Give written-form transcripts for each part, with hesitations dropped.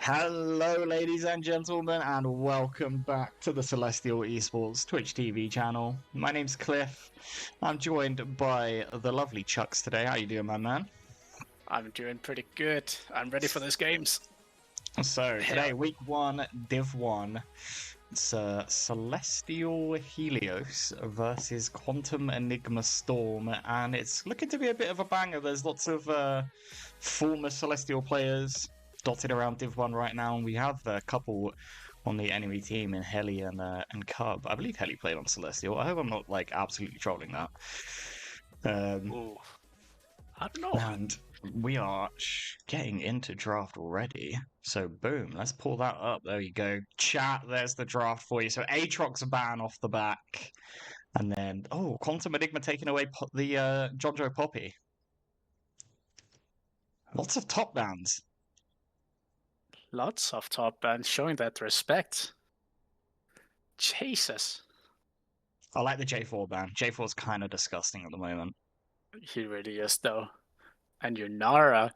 Hello, ladies and gentlemen, and welcome back to the Celestial Esports Twitch TV channel. My name's Cliff. I'm joined by the lovely Chucks today. How you doing, my man? I'm doing pretty good. I'm ready for this games. So today, week 1, Div 1. It's Celestial Helios versus Quantum Enigma Storm, and it's looking to be a bit of a banger. There's lots of former Celestial players dotted around Div 1 right now, and we have a couple on the enemy team in Heli and Cub. I believe Heli played on Celestial. I hope I'm not like absolutely trolling that. Ooh. I don't know. And we are getting into draft already. So boom, let's pull that up. There you go. Chat, there's the draft for you. So Aatrox's ban off the back. And then, Quantum Enigma taking away the John Joe Poppy. Lots of top bans. Lots of top bands showing that respect. Jesus. I like the J4 ban. J4's kind of disgusting at the moment. He really is, though. And Yunara.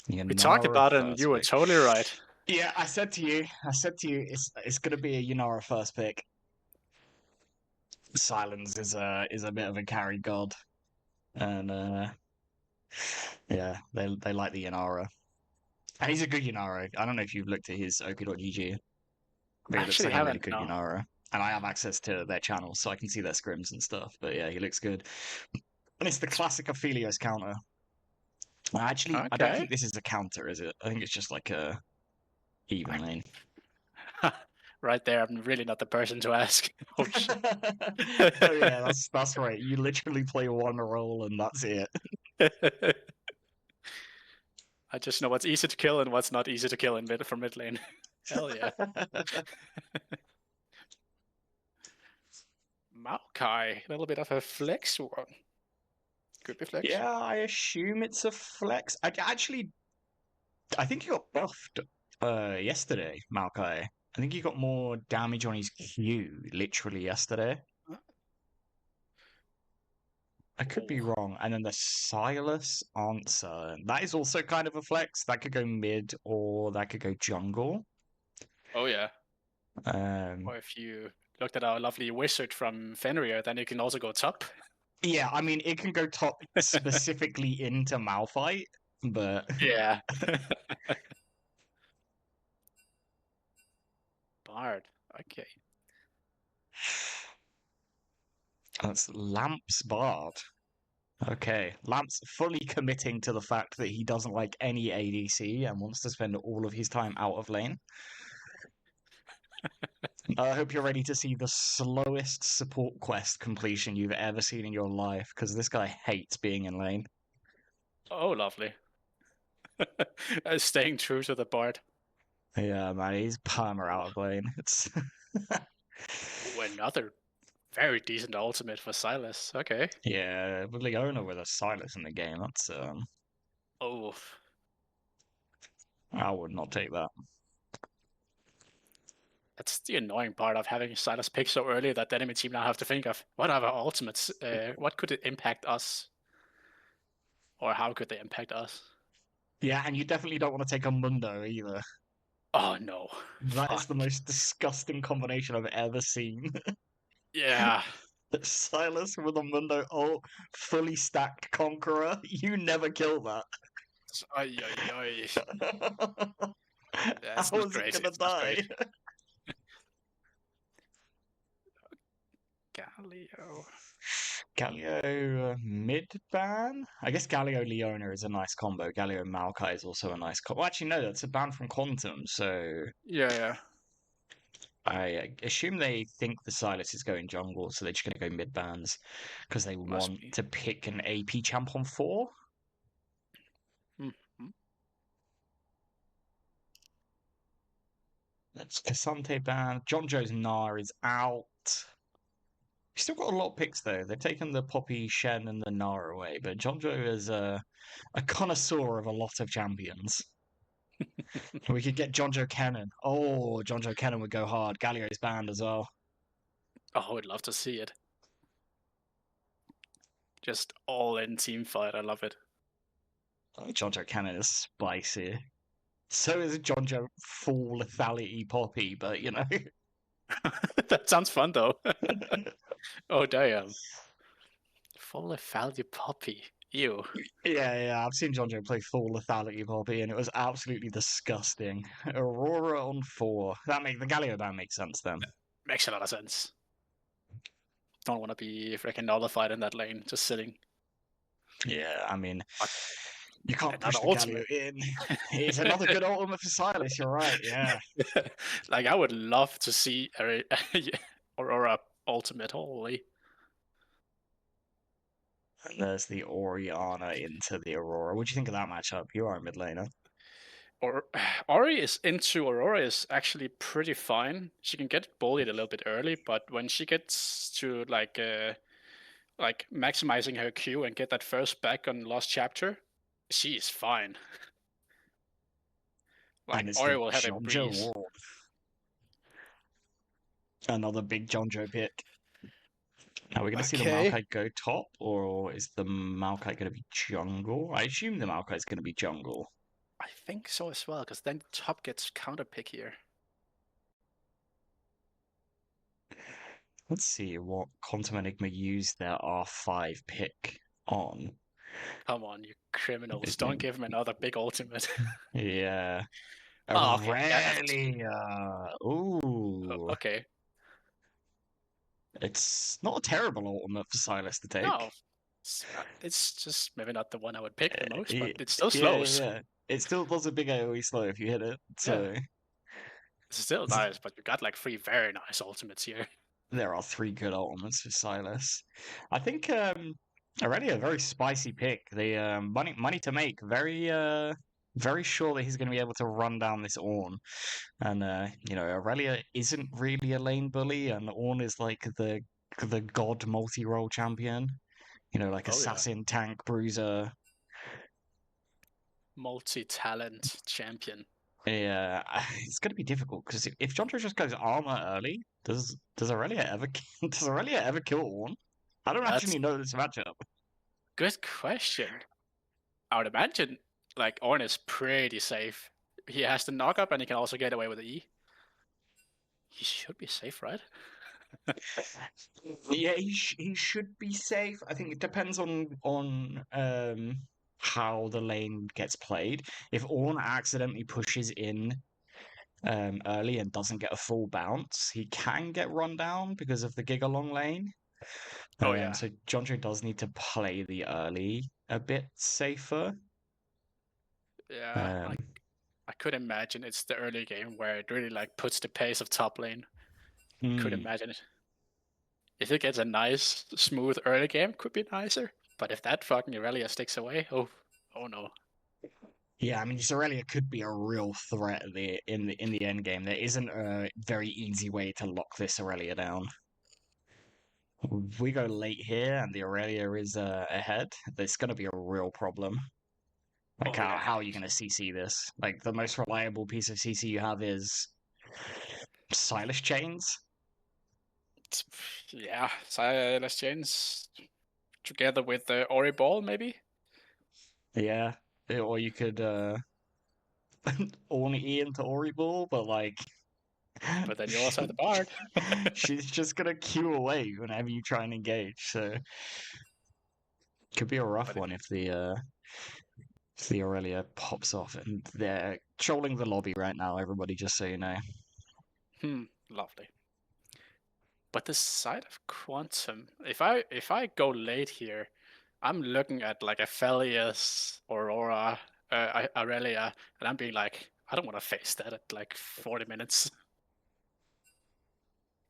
We talked Yunara about it, and first you were pick. totally right. Yeah, I said to you, it's going to be a Yunara first pick. Silence is a bit of a carry god, and yeah, they like the Yunara, and he's a good Yunara. I don't know if you've looked at his ok.gg, but he looks Actually like a really haven't, good no. Yunara, and I have access to their channel, so I can see their scrims and stuff. But yeah, he looks good, and it's the classic Helios counter. Actually, I don't Okay. think this is a counter, is it? I think it's just like a even lane. Right there, I'm really not the person to ask. Oh, shit. Oh yeah, that's right. You literally play one role and that's it. I just know what's easy to kill and what's not easy to kill in mid lane. Hell yeah. Maokai, a little bit of a flex one. Could be flex. Yeah, I assume it's a flex. I think he got buffed yesterday, Maokai. I think he got more damage on his Q literally yesterday. I could be wrong. And then the Silas answer. That is also kind of a flex. That could go mid or that could go jungle. Oh yeah. Um, Or if you looked at our lovely wizard from Fenrir, then you can also go top. yeah, I mean, it can go top specifically into Malphite, but Yeah. Bard. Okay. that's Lamp's Bard. Okay, Lamp's fully committing to the fact that he doesn't like any ADC and wants to spend all of his time out of lane. I hope you're ready to see the slowest support quest completion you've ever seen in your life, because this guy hates being in lane. Oh, lovely. Staying true to the Bard. Yeah, man, he's perma out of lane. It's Ooh, another very decent ultimate for Silas. Okay. yeah, with Leona with a Silas in the game, that's Oh. I would not take that. That's the annoying part of having Silas pick so early that the enemy team now have to think of what are our ultimates? What could it impact us? Or how could they impact us? Yeah, and you definitely don't want to take a Mundo either. Oh no. That is the Fuck. most disgusting combination I've ever seen. Yeah. Silas with a Mundo ult, fully stacked Conqueror. You never kill that. Ay, ay, ay. That's How not is it great. gonna It's not great. die? Galio. Galio mid ban? I guess Galio Leona is a nice combo. Galio Maokai is also a nice combo. Well, actually, no, that's a ban from Quantum, so Yeah. I assume they think the Silas is going jungle, so they're just gonna go mid bans because they Must want be. to pick an AP champ on 4. Mm-hmm. That's Cassante ban. John Joe's Gnar is out. We've still got a lot of picks though. They've taken the Poppy, Shen, and the Gnar away, but John Joe is a connoisseur of a lot of champions. We could get John Joe Cannon. Oh, John Joe Cannon would go hard. Galio's banned as well. Oh, I would love to see it. Just all in team fight. I love it. Oh, John Joe Cannon is spicy. So is Jonjo full lethality Poppy, but you know. That sounds fun though. Oh damn. Full value Poppy. Ew. Yeah, I've seen Jonjo play full lethality Poppy, and it was absolutely disgusting. Aurora on 4. The Galio ban makes sense then. Makes a lot of sense. Don't want to be freaking nullified in that lane, just sitting. Yeah, I mean, But you can't push another the Galio ultimate. in. It's another good ultimate for Silas. You're right. Yeah. Like I would love to see a Aurora ultimate. Holy. And there's the Oriana into the Aurora. What do you think of that matchup? You are a mid laner. Or Ori is into Aurora is actually pretty fine. She can get bullied a little bit early, but when she gets to like maximizing her Q and get that first back on Lost Chapter, she is fine. And Like it's Ori the will have a Jonjo breeze. Ward. Another big Jonjo pick. Are we going to see the Okay. Maokai go top, or is the Maokai going to be jungle? I assume the Maokai is going to be jungle. I think so as well, because then top gets counter pick here. Let's see what Quantum Enigma used their R5 pick on. Come on, you criminals. Don't give him another big ultimate. Yeah. Oh, okay. That's Aurelia. Ooh. okay. It's not a terrible ultimate for Silas to No, take. it's just maybe not the one I would pick the most, but Yeah, it still yeah, slows. yeah. It still does a big AoE slow if you hit it. Yeah, So it's still nice, but you got like 3 very nice ultimates here. there are 3 good ultimates for Silas. I think already a very spicy pick. The money to make. Very sure that he's going to be able to run down this Ornn. And Aurelia isn't really a lane bully, and Ornn is like the god multi-role champion. Like Oh yeah, assassin, tank, bruiser. multi-talent champion. Yeah, it's going to be difficult because if Jonjo just goes armor early, does Aurelia ever does Aurelia ever kill Ornn? I don't That's actually know this matchup. good question. I would imagine like Ornn is pretty safe. He has the knock up and he can also get away with the E. He should be safe, right? Yeah, he should be safe. I think it depends on how the lane gets played. If Ornn accidentally pushes in early and doesn't get a full bounce, he can get run down because of the Gigalong lane. Oh yeah, So Jonjo does need to play the early a bit safer. yeah. Um, I could imagine it's the early game where it really like puts the pace of top lane. Could hmm. imagine it. If it gets a nice, smooth early game, could be nicer. But if that fucking Aurelia sticks away, oh no. Yeah, I mean, Aurelia could be a real threat in the end game. There isn't a very easy way to lock this Aurelia down. If we go late here and the Aurelia is ahead, there's going to be a real problem. Like, Oh yeah, how are you going to CC this? Like, the most reliable piece of CC you have is Silas Chains. yeah. Silas Chains together with the Ori Ball, maybe. Yeah. Or you could Ornn E into Ori Ball, but like, But then you also have the Bard. she's just going to queue away whenever you try and engage. So, could be a rough But it, one if the Aurelia pops off, and they're trolling the lobby right now, everybody, just so you know. lovely. But the side of Quantum, if I go late here, I'm looking at like a Helios, Aurora, Aurelia, and I'm being like, I don't want to face that at like 40 minutes.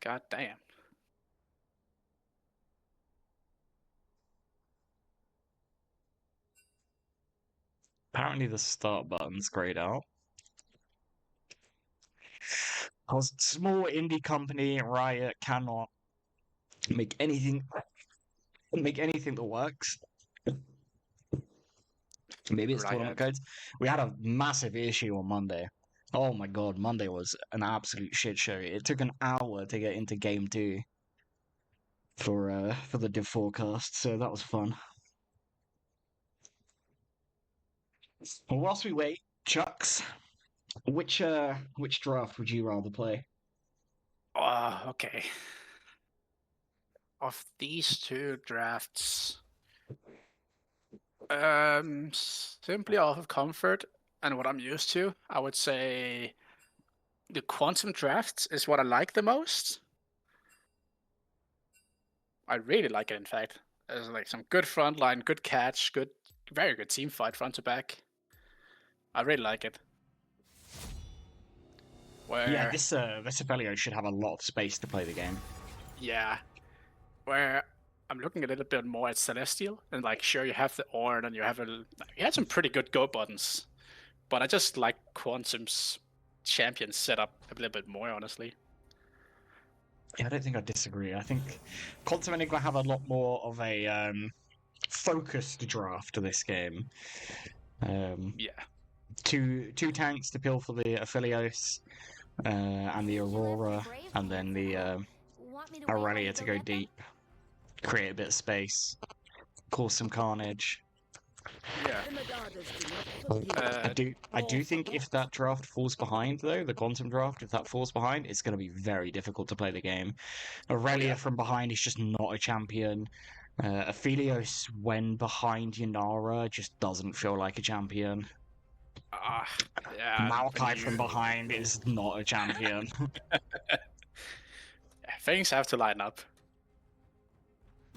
God damn. Apparently, the start button's grayed out. Because small indie company Riot cannot make anything that works. Maybe it's tournament Riot. codes. We had a massive issue on Monday. Oh my god, Monday was an absolute shit show. It took an hour to get into game 2 for the div forecast, so that was fun. Well, whilst we wait, Chucks, Which draft would you rather play? Okay. Of these two drafts, simply out of comfort and what I'm used to, I would say the quantum drafts is what I like the most. I really like it, in fact. There's like some good front line, good catch, very good team fight front to back. I really like it. Yeah, Where this Helios should have a lot of space to play the game. yeah, where I'm looking a little bit more at Celestial, and like sure you have the Orn and you had some pretty good go buttons, but I just like Quantum's champion setup a little bit more, honestly. Yeah, I don't think I disagree. I think Quantum Enigma have a lot more of a focused draft to this game. Yeah. Two tanks to peel for the Helios, and the Aurora, and then the Aurelia to go deep, create a bit of space, cause some carnage. Yeah. I do think if that draft falls behind, though, the Quantum draft, if that falls behind, it's going to be very difficult to play the game. Aurelia from behind is just not a champion. Aphelios, when behind Yanara, just doesn't feel like a champion. Yeah. Maokai from behind is not a champion. Things have to line up.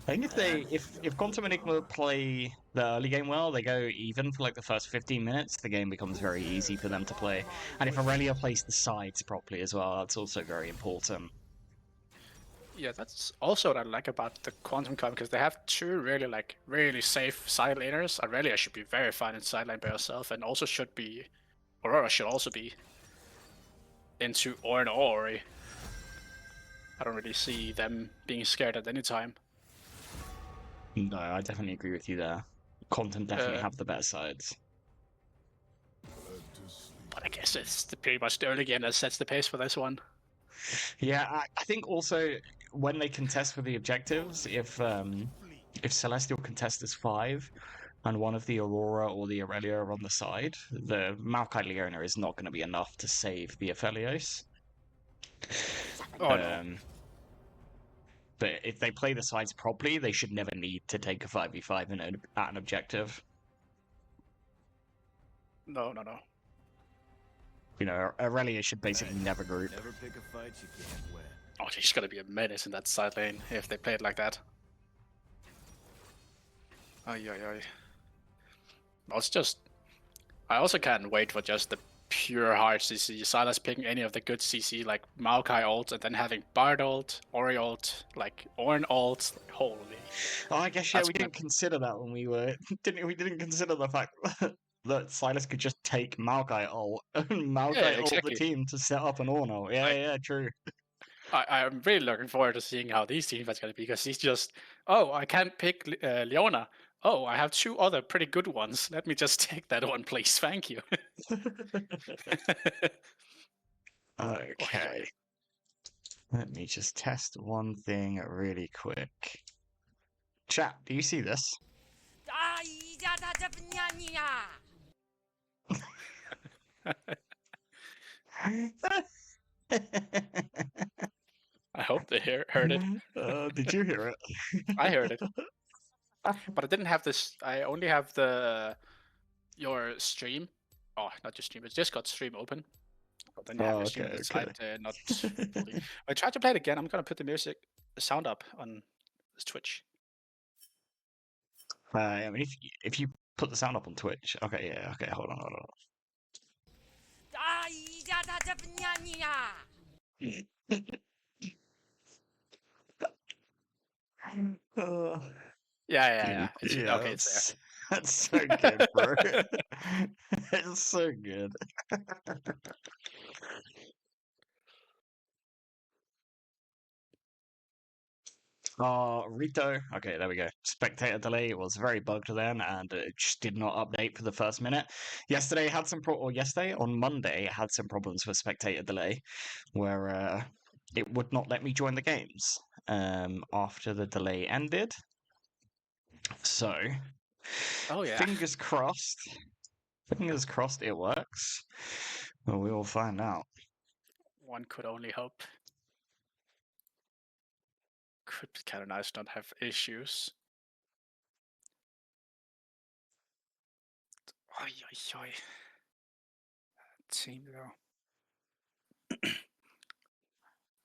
I think if Quantum Enigma play the early game well, they go even for like the first 15 minutes, the game becomes very easy for them to play. And if Aurelia plays the sides properly as well, that's also very important. Yeah, that's also what I like about the Quantum Cup, because they have two really safe side laners. Aurelia should be very fine in side lane by herself, and also Aurora should also be into Ornn or Ori. I don't really see them being scared at any time. No, I definitely agree with you there. Quantum definitely have the better sides. But I guess it's pretty much the early game that sets the pace for this one. Yeah, I think also when they contest for the objectives, if Celestial contest is 5 and one of the Aurora or the Aurelia are on the side, the Maokai Leona is not going to be enough to save the Aphelios. No. But if they play the sides properly, they should never need to take a 5v5 at an objective. No. You know, Aurelia should basically never group. Never pick a fight you can't win. Oh, she's gonna be a menace in that side lane if they play it like that. Ay. I also can't wait for just the pure hard CC. Silas picking any of the good CC like Maokai ult and then having Bard ult, Ori ult, like Ornn ult. Holy. Oh, I guess we didn't consider that when we didn't consider the fact that Silas could just take Maokai ult and Maokai ult the team to set up an Ornn ult. Yeah, true. I'm really looking forward to seeing how these teams are going to be, because he's just, I can't pick Leona. Oh, I have two other pretty good ones. Let me just take that one, please. Thank you. Okay. Let me just test one thing really quick. Chat, do you see this? I hope they heard it. Did you hear it? I heard it. But I didn't have this. I only have your stream. Oh, not your stream. It's just got stream open. But then you have your stream on the side, not fully. I tried to play it again. I'm gonna put the sound up on this Twitch. I mean, if you put the sound up on Twitch, okay, yeah, okay, hold on. Yeah. Okay, it's there. That's so good, bro. It's so good. Rito. Okay, there we go. Spectator delay. It was very bugged then, and it just did not update for the first minute. Yesterday on Monday, it had some problems with spectator delay, where it would not let me join the games after the delay ended. So, oh yeah, fingers crossed it works. Well, we will find out. One could only hope. Could be kind of nice not have issues. Oi, oi, oi. Team though.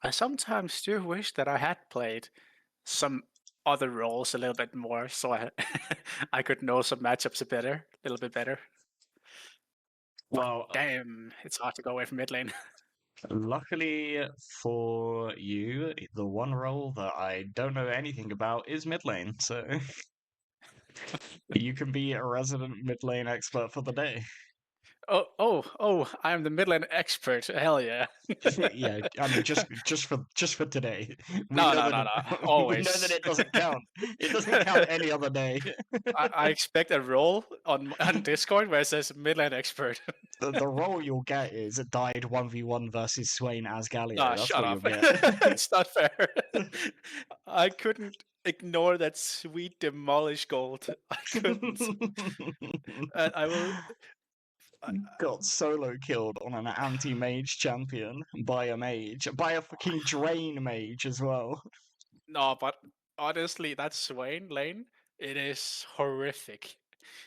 I sometimes do wish that I had played some other roles a little bit more, so I I could know some matchups a little bit better. Well, Damn, it's hard to go away from mid lane. luckily for you, the one role that I don't know anything about is mid lane, so you can be a resident mid lane expert for the day. Oh! I am the mid lane expert. Hell yeah! Yeah, I mean, just for today, we No, know no, that no, no. we know that Always. it doesn't count. It doesn't count any other day. I expect a role on Discord where it says mid lane expert. The role you'll get is it died 1v1 versus Swain as Galio. Nah, That's shut what you'll up. get. It's not fair. I couldn't ignore that sweet demolish gold. I couldn't. And I will. Got solo killed on an anti-mage champion by a mage, by a fucking drain mage as well. No, but honestly, that Swain lane, it is horrific.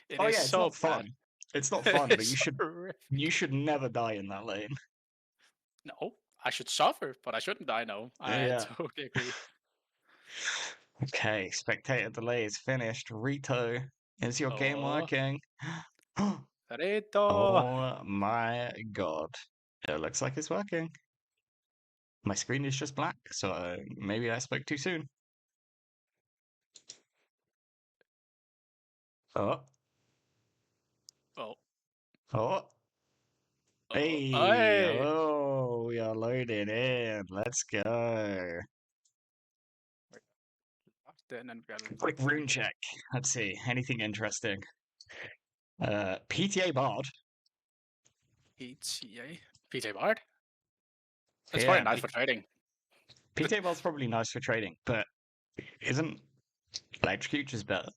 It Oh is yeah, it's so not bad. fun. It's not fun, but It's horrific. you should never die in that lane. No, I should suffer, but I shouldn't die. No, I Yeah. totally agree. Okay, spectator delay is finished. Rito, is your game Oh, working? Rito. Oh my god. It looks like it's working. My screen is just black, so maybe I spoke too soon. Oh, Oh, oh, oh, hey, hey. oh, we are loading in. Let's go. Then and we got Quick rune check. Let's see, anything interesting? PTA Bard. PTA. PTA Bard. That's probably Yeah, nice for trading. PTA Bard's probably nice for trading, but isn't Electrocute just better?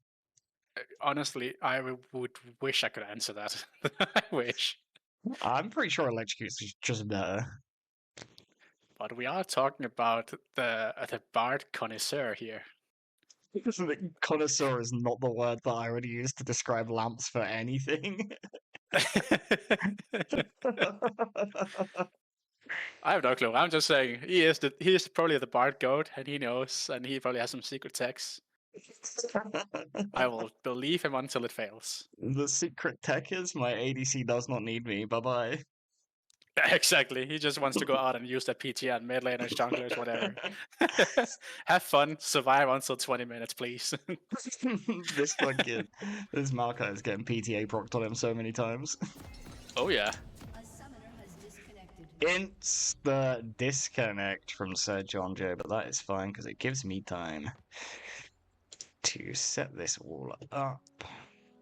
Honestly, I would wish I could answer that. I wish. I'm pretty sure Electrocute's just better. But we are talking about the Bard connoisseur here. Connoisseur is not the word that I would use to describe lamps for anything. I have no clue. I'm just saying he is probably the Bard goat, and he knows, and he probably has some secret techs. I will believe him until it fails. The secret tech is my ADC does not need me. Bye bye. Exactly. He just wants to go out and use that PTA on mid laners, junglers, whatever. Have fun. Survive until 20 minutes, please. This Marco is getting PTA procced on him so many times. Oh yeah. Insta disconnect from Sir John Joe, but that is fine because it gives me time to set this all up.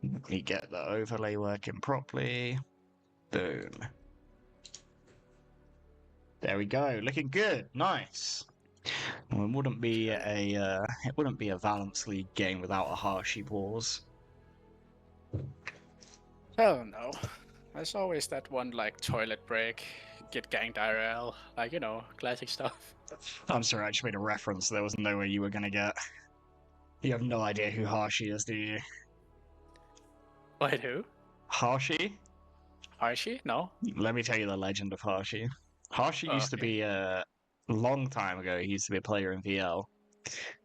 Let me get the overlay working properly. Boom. There we go. Looking good. Nice. Well, it wouldn't be a Valanth League game without a Harshy pause. Oh no. There's always that one like toilet break, get ganked IRL, like classic stuff. I'm sorry, I just made a reference. There was no way you were gonna get. You have no idea who Harshy is, do you? Wait, who? Harshy? Archie? No. Let me tell you the legend of Harshy. Harshy used to be a long time ago. He used to be a player in VL,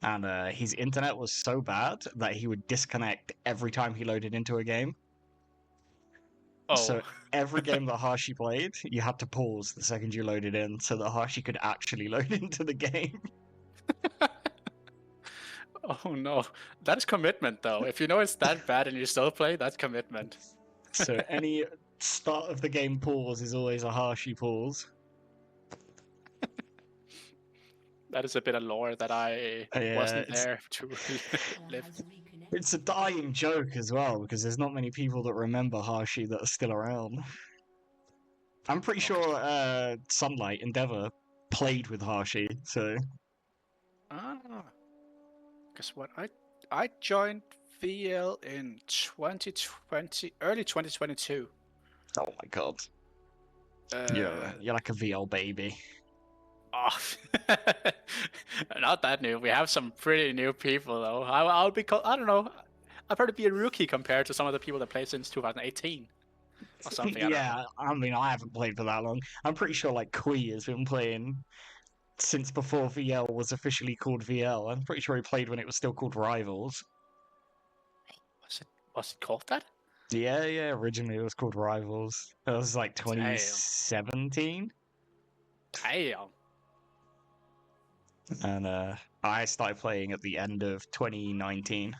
and his internet was so bad that he would disconnect every time he loaded into a game. Oh. So every game that Harshy played, you had to pause the second you loaded in so that Harshy could actually load into the game. Oh no. That's commitment though. If you know it's that bad and you still play, that's commitment. So any start of the game pause is always a Harshy pause. That is a bit of lore that I wasn't there to live. It's a dying joke as well, because there's not many people that remember Harshy that are still around. I'm pretty sure Sunlight Endeavor played with Harshy, so... Ah. Guess what? I joined VL in 2020, early 2022. Oh my god. You're like a VL baby. Oh, not that new. We have some pretty new people though. I'll be. I don't know. I'll probably be a rookie compared to some of the people that played since 2018 or something. Yeah, I mean, I haven't played for that long. I'm pretty sure like Kui has been playing since before VL was officially called VL. I'm pretty sure he played when it was still called Rivals. Was it called that? Yeah. Originally it was called Rivals. It was like 2017. Damn. And I started playing at the end of 2019.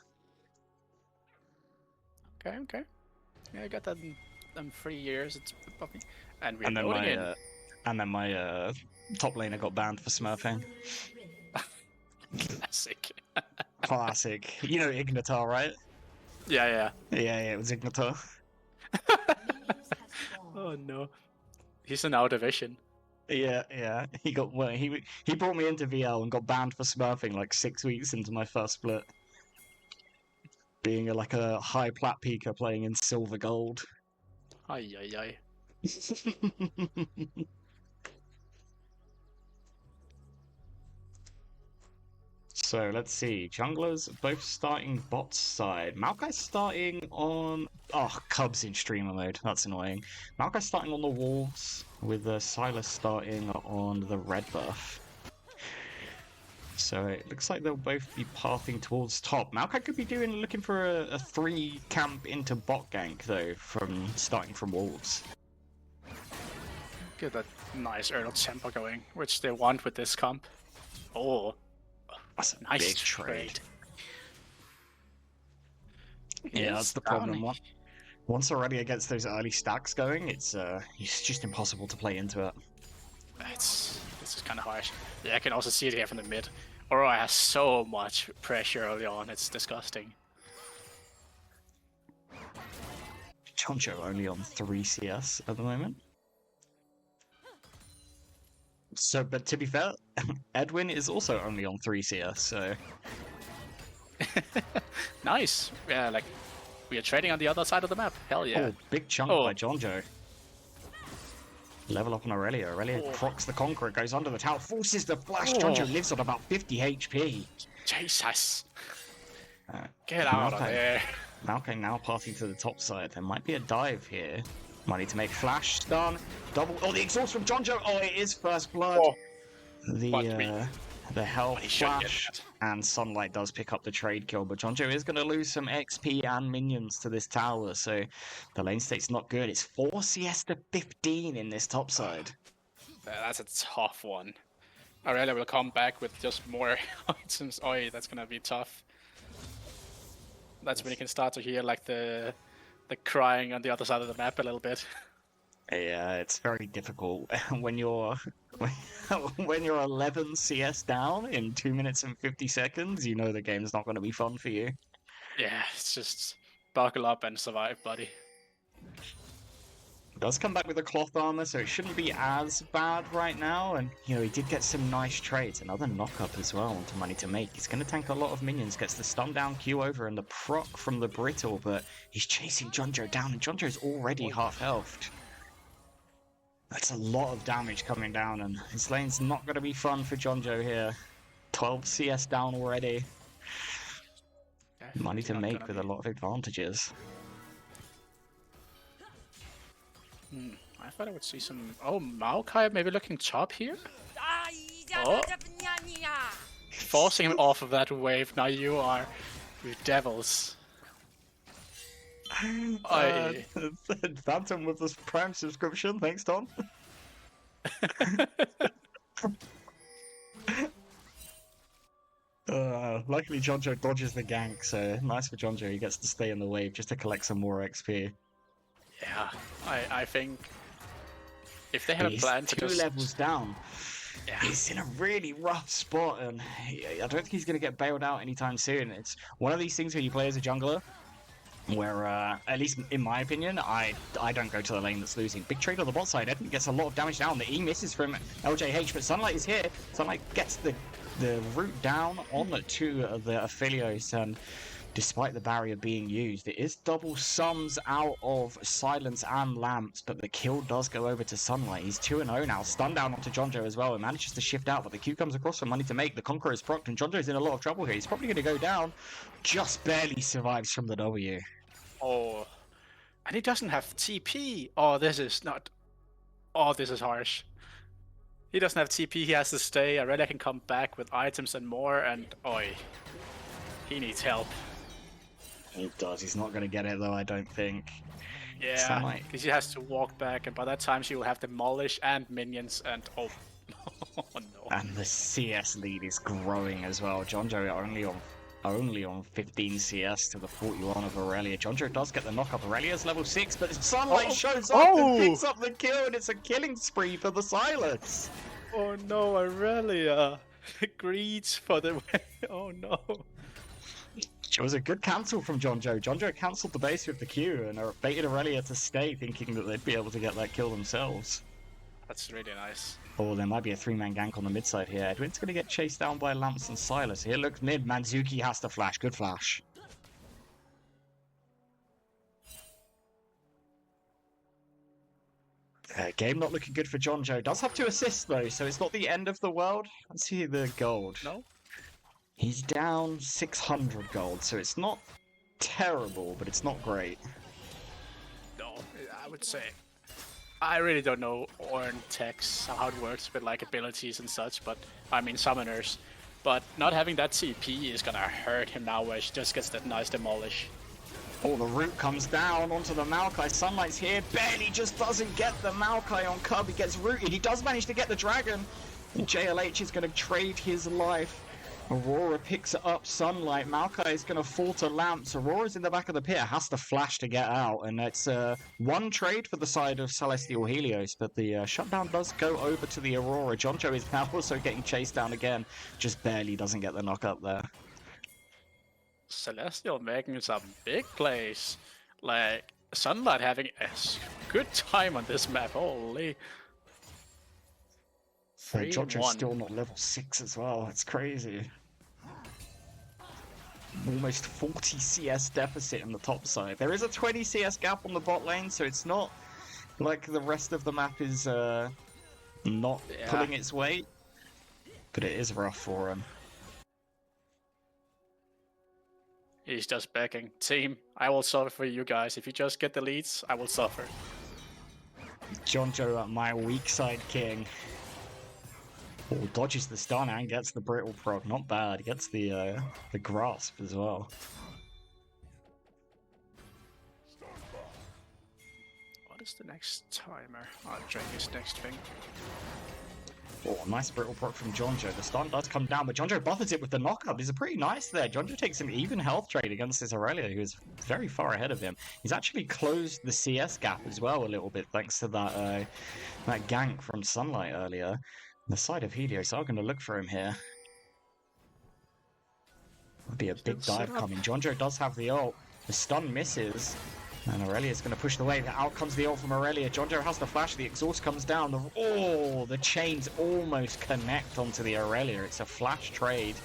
Okay. Yeah, I got that in 3 years. It's probably, and we're And then loading in. and then my top laner got banned for smurfing. Classic. Classic. You know Ignitar, right? Yeah. Yeah, it was Ignitar. Oh no. He's in our division. Yeah. He brought me into VL and got banned for smurfing like 6 weeks into my first split. Being like a high plat peaker playing in silver gold. Ay. So let's see. Junglers both starting bot side. Maokai's starting on. Oh, Cubs in streamer mode. That's annoying. Maokai's starting on the wolves with Silas starting on the red buff. So it looks like they'll both be pathing towards top. Maokai could be looking for a 3 camp into bot gank though, from starting from wolves. Get that nice early tempo going, which they want with this comp. Oh. That's a Nice big trade. Yeah, Yes, that's the problem. Once already against those early stacks going, it's just impossible to play into it. This is kind of harsh. Yeah, I can also see it here from the mid. Aurora has so much pressure early on, it's disgusting. Choncho only on 3 CS at the moment. So, but to be fair, Edwin is also only on 3 CS, so... Nice! Yeah, like, we are trading on the other side of the map. Hell yeah. Oh, big chunk by Jonjo. Level up on Aurelia. Aurelia procs the Conqueror, goes under the tower, forces the flash. Jonjo lives on about 50 HP. Jesus! Get out of there. Maokai now passing to the top side. There might be a dive here. Might need to make flash stun. Double. Oh, the exhaust from Jonjo. Oh, it is first blood. Oh. The health flash and sunlight does pick up the trade kill, but Jonjo is going to lose some XP and minions to this tower, so the lane state's not good. It's 4 CS to 15 in this top side. That's a tough one. Aurelia will come back with just more items. Oi, that's gonna be tough. That's when you can start to hear like the crying on the other side of the map a little bit. Yeah, it's very difficult when you're 11 CS down in 2 minutes and 50 seconds. You know the game's not going to be fun for you. Yeah, it's just buckle up and survive, buddy. Does come back with a cloth armor, so it shouldn't be as bad right now. And you know he did get some nice trades, another knock-up as well onto money to make. He's going to tank a lot of minions, gets the stun down Q over and the proc from the brittle, but he's chasing Jonjo down, and Jonjo's already half healthed. That's a lot of damage coming down, and his lane's not going to be fun for Jonjo here. 12 CS down already. Money to make with a lot of advantages. I thought I would see some... Oh, Maokai maybe looking top here? Oh. Forcing him off of that wave. Now you are... You devils. Phantom with the Prime subscription. Thanks, Tom. Luckily, Jonjo dodges the gank, so nice for Jonjo. He gets to stay in the wave just to collect some more XP. Yeah, I think if they had a plan to just... 2 levels down. Yeah. He's in a really rough spot, and I don't think he's going to get bailed out anytime soon. It's one of these things where you play as a jungler, where, at least in my opinion, I don't go to the lane that's losing. Big trade on the bot side. Edwin gets a lot of damage down. The E misses from LJH, but Sunlight is here. Sunlight gets the route down on to the Helios, and despite the barrier being used. It is double sums out of Silence and Lamps, but the kill does go over to Sunlight. He's 2-0 now. Stun down onto Jonjo as well. He manages to shift out, but the Q comes across for money to make. The Conqueror is procced, and Jonjo's in a lot of trouble here. He's probably going to go down. Just barely survives from the W. Oh. And he doesn't have TP. Oh, this is not... Oh, this is harsh. He doesn't have TP, he has to stay. Aurelia can come back with items and more, and... Oi. He needs help. He does. He's not going to get it, though, I don't think. Yeah, because he has to walk back, and by that time she will have Demolish and minions, and... Oh, oh no. And the CS lead is growing as well. Jonjo only on 15 CS to the 41 of Aurelia. Jonjo does get the knock-up. Aurelia's level 6, but Sunlight shows up and picks up the kill, and it's a killing spree for the Silas. Oh no, Aurelia. Greeds for the... Oh no. It was a good cancel from Jonjo. Jonjo cancelled the base with the Q and baited Aurelia to stay, thinking that they'd be able to get that kill themselves. That's really nice. Oh, there might be a 3-man gank on the mid side here. Edwin's going to get chased down by Lamps and Silas. Here looks mid. Manzuki has to flash. Good flash. Game not looking good for Jonjo. Does have 2 assists though, so it's not the end of the world. Let's see the gold. No? He's down 600 gold, so it's not terrible, but it's not great. No, I would say... I really don't know Ornn techs, how it works with like abilities and such, but I mean summoners. But not having that TP is gonna hurt him now where he just gets that nice Demolish. Oh, the root comes down onto the Maokai. Sunlight's here, barely just doesn't get the Maokai on Cub. He gets rooted. He does manage to get the dragon. And JLH is going to trade his life. Aurora picks it up. Sunlight. Maokai is going to fall to Lamps. Aurora's in the back of the pit. Has to flash to get out. And it's one trade for the side of Celestial Helios. But the shutdown does go over to the Aurora. Jonjo is now also getting chased down again. Just barely doesn't get the knock up there. Celestial making some big plays. Like, Sunlight having a good time on this map. Holy. So Jonjo's still not level 6 as well. It's crazy. Almost 40 CS deficit in the top side. There is a 20 CS gap on the bot lane, so it's not like the rest of the map is not pulling its weight. But it is rough for him. He's just begging. Team, I will suffer for you guys. If you just get the leads, I will suffer. Jonjo, my weak side king. Oh, dodges the stun and gets the brittle proc. Not bad. Gets the grasp as well. What is the next timer? I'll drink his next thing. Oh, nice brittle proc from Jonjo. The stun does come down, but Jonjo buffers it with the knockup. These are pretty nice there. Jonjo takes an even health trade against this Aurelia, who is very far ahead of him. He's actually closed the CS gap as well a little bit, thanks to that that gank from Sunlight earlier. The side of Helios are going to look for him here. There'll be a big dive coming. Jonjo does have the ult. The stun misses. And Aurelia's going to push the wave. Out comes the ult from Aurelia. Jonjo has the flash. The exhaust comes down. The chains almost connect onto the Aurelia. It's a flash trade.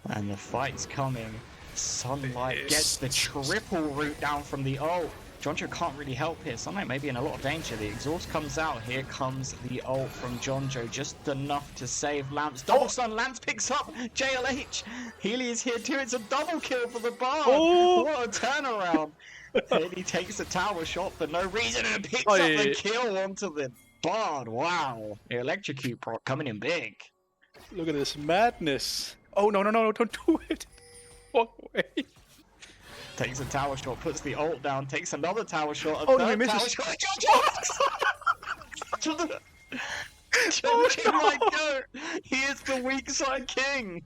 And the fight's coming. Sunlight gets the triple root down from the ult. Jonjo can't really help here. Sunlight may be in a lot of danger. The exhaust comes out. Here comes the ult from Jonjo. Just enough to save Lamps. Double stun. Lamps picks up JLH. Healy is here too. It's a double kill for the Bard. Oh! What a turnaround. And he takes a tower shot for no reason and picks up the kill onto the Bard. Wow. The electrocute proc coming in big. Look at this madness. Oh, no, don't do it. Walk away. Takes a tower shot, puts the ult down, takes another tower shot, no, he misses. Jonjo might go. He is the weak side king.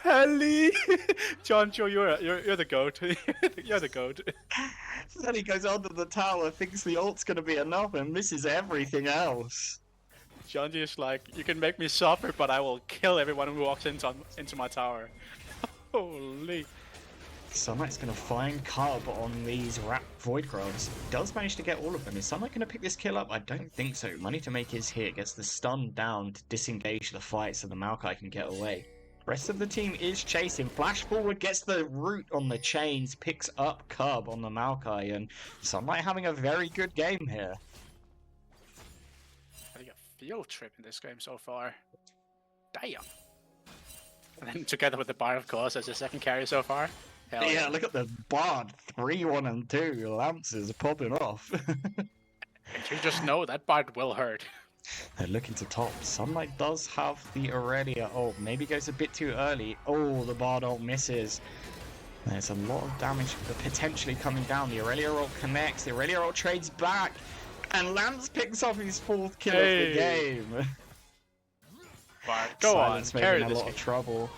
Heli! Jonjo, you're the goat. You're the goat. Then he goes onto the tower, thinks the ult's gonna be enough, and misses everything else. Jonjo is like, you can make me suffer, but I will kill everyone who walks into my tower. Holy. Sunlight's going to find Cub on these Void Grubs. Does manage to get all of them. Is Sunlight going to pick this kill up? I don't think so. Money to make his hit. Gets the stun down to disengage the fight so the Maokai can get away. Rest of the team is chasing. Flash forward, gets the root on the chains, picks up Cub on the Maokai, and Sunlight having a very good game here. Having a field trip in this game so far. Damn. And then together with the Bard, of course, as a second carry so far. Hell Yeah, yeah. look at the Bard. 3, 1, and 2. Lances are popping off. You just know that Bard will hurt. They're looking to top. Sunlight does have the Aurelia. Oh, maybe goes a bit too early. Oh, the Bard ult misses. There's a lot of damage potentially coming down. The Aurelia ult connects. The Aurelia ult trades back. And Lance picks up his 4th kill of the game. Bard, go Silence on, making carry a this lot game. of trouble.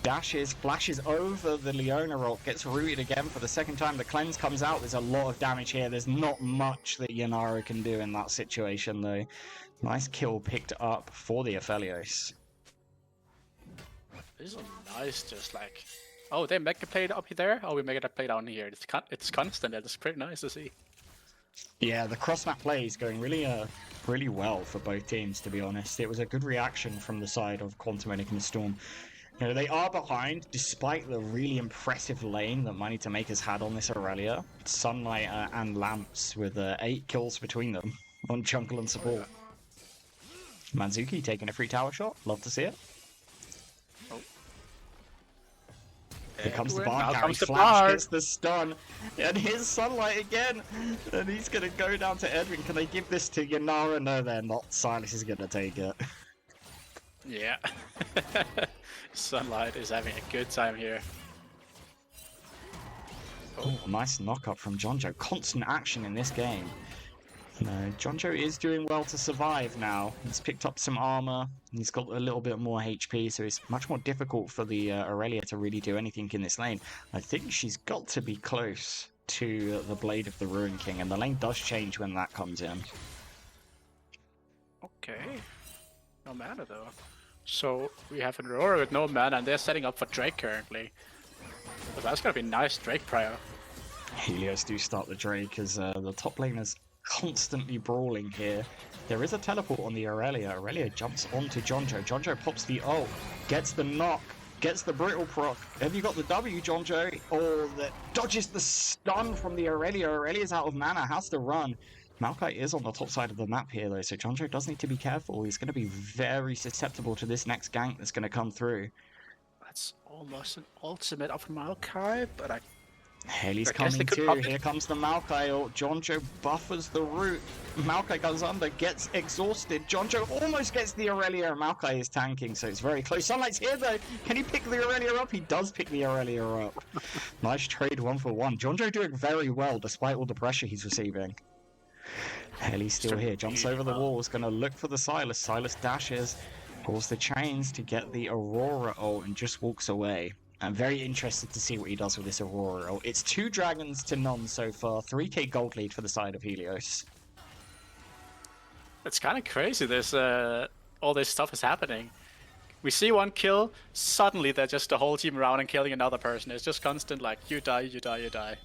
Dashes, flashes over the Leona ult, gets rooted again for the second time. The cleanse comes out. There's a lot of damage here. There's not much that Yanaro can do in that situation, though. Nice kill picked up for the Helios. This is nice, just like... Oh, they make a play up there? Oh, we make a play down here. It's constant, and it's pretty nice to see. Yeah, the cross-map play is going really well for both teams, to be honest. It was a good reaction from the side of Quantum Enigma Storm. You know, they are behind, despite the really impressive lane that Money to Make has had on this Aurelia. Sunlight and Lamps with 8 kills between them on jungle and support. Manzuki taking a free tower shot. Love to see it. Oh. Here comes the Now Bard carry. comes the Flash Bard. gets the stun. And here's Sunlight again. And he's going to go down to Edwin. Can they give this to Yanara? No, they're not. Silas is going to take it. Yeah. Sunlight is having a good time here. Oh, nice knock-up from Jonjo. Constant action in this game. No, Jonjo is doing well to survive now. He's picked up some armor. He's got a little bit more HP, so it's much more difficult for the Aurelia to really do anything in this lane. I think she's got to be close to the Blade of the Ruin King, and the lane does change when that comes in. Okay. No mana though. So we have an Aurora with no mana, and they're setting up for Drake currently. But that's gonna be nice Drake prio. Helios do start the Drake as the top laner's constantly brawling here. There is a teleport on the Aurelia. Aurelia jumps onto Jonjo. Jonjo pops the ult, gets the knock, gets the brittle proc. Have you got the W, Jonjo? Or that dodges the stun from the Aurelia. Aurelia's out of mana, has to run. Maokai is on the top side of the map here, though, so Jonjo does need to be careful. He's going to be very susceptible to this next gank that's going to come through. That's almost an ultimate of Maokai, but Haley's I guess they coming could too. pop it. Here comes the Maokai ult. Jonjo buffers the root. Maokai goes under, gets exhausted. Jonjo almost gets the Aurelia. Maokai is tanking, so it's very close. Sunlight's here though. Can he pick the Aurelia up? He does pick the Aurelia up. Nice trade 1-for-1. Jonjo doing very well despite all the pressure he's receiving. Haley's still here. Jumps over the wall. Is going to look for the Silas. Silas dashes. Pulls the chains to get the Aurora ult and just walks away. I'm very interested to see what he does with this Aurora ult. It's 2 dragons to none so far. 3k gold lead for the side of Helios. it's kind of crazy. There's all this stuff is happening. We see one kill, suddenly they're just the whole team around and killing another person. It's just constant, like, you die, you die, you die.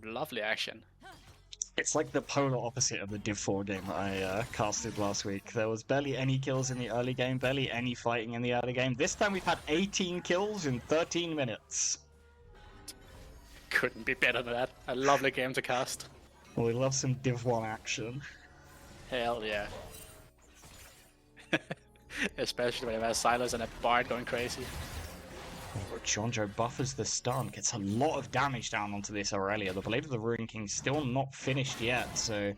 Lovely action. It's like the polar opposite of the Div 4 game that I casted last week. There was barely any kills in the early game, barely any fighting in the early game. This time we've had 18 kills in 13 minutes. Couldn't be better than that. A lovely game to cast. Well, we love some Div 1 action. Hell yeah. Especially when you have Silas and a Bard going crazy. Oh, Jonjo buffers the stun, gets a lot of damage down onto this Aurelia. The Blade of the Ruin King still not finished yet, so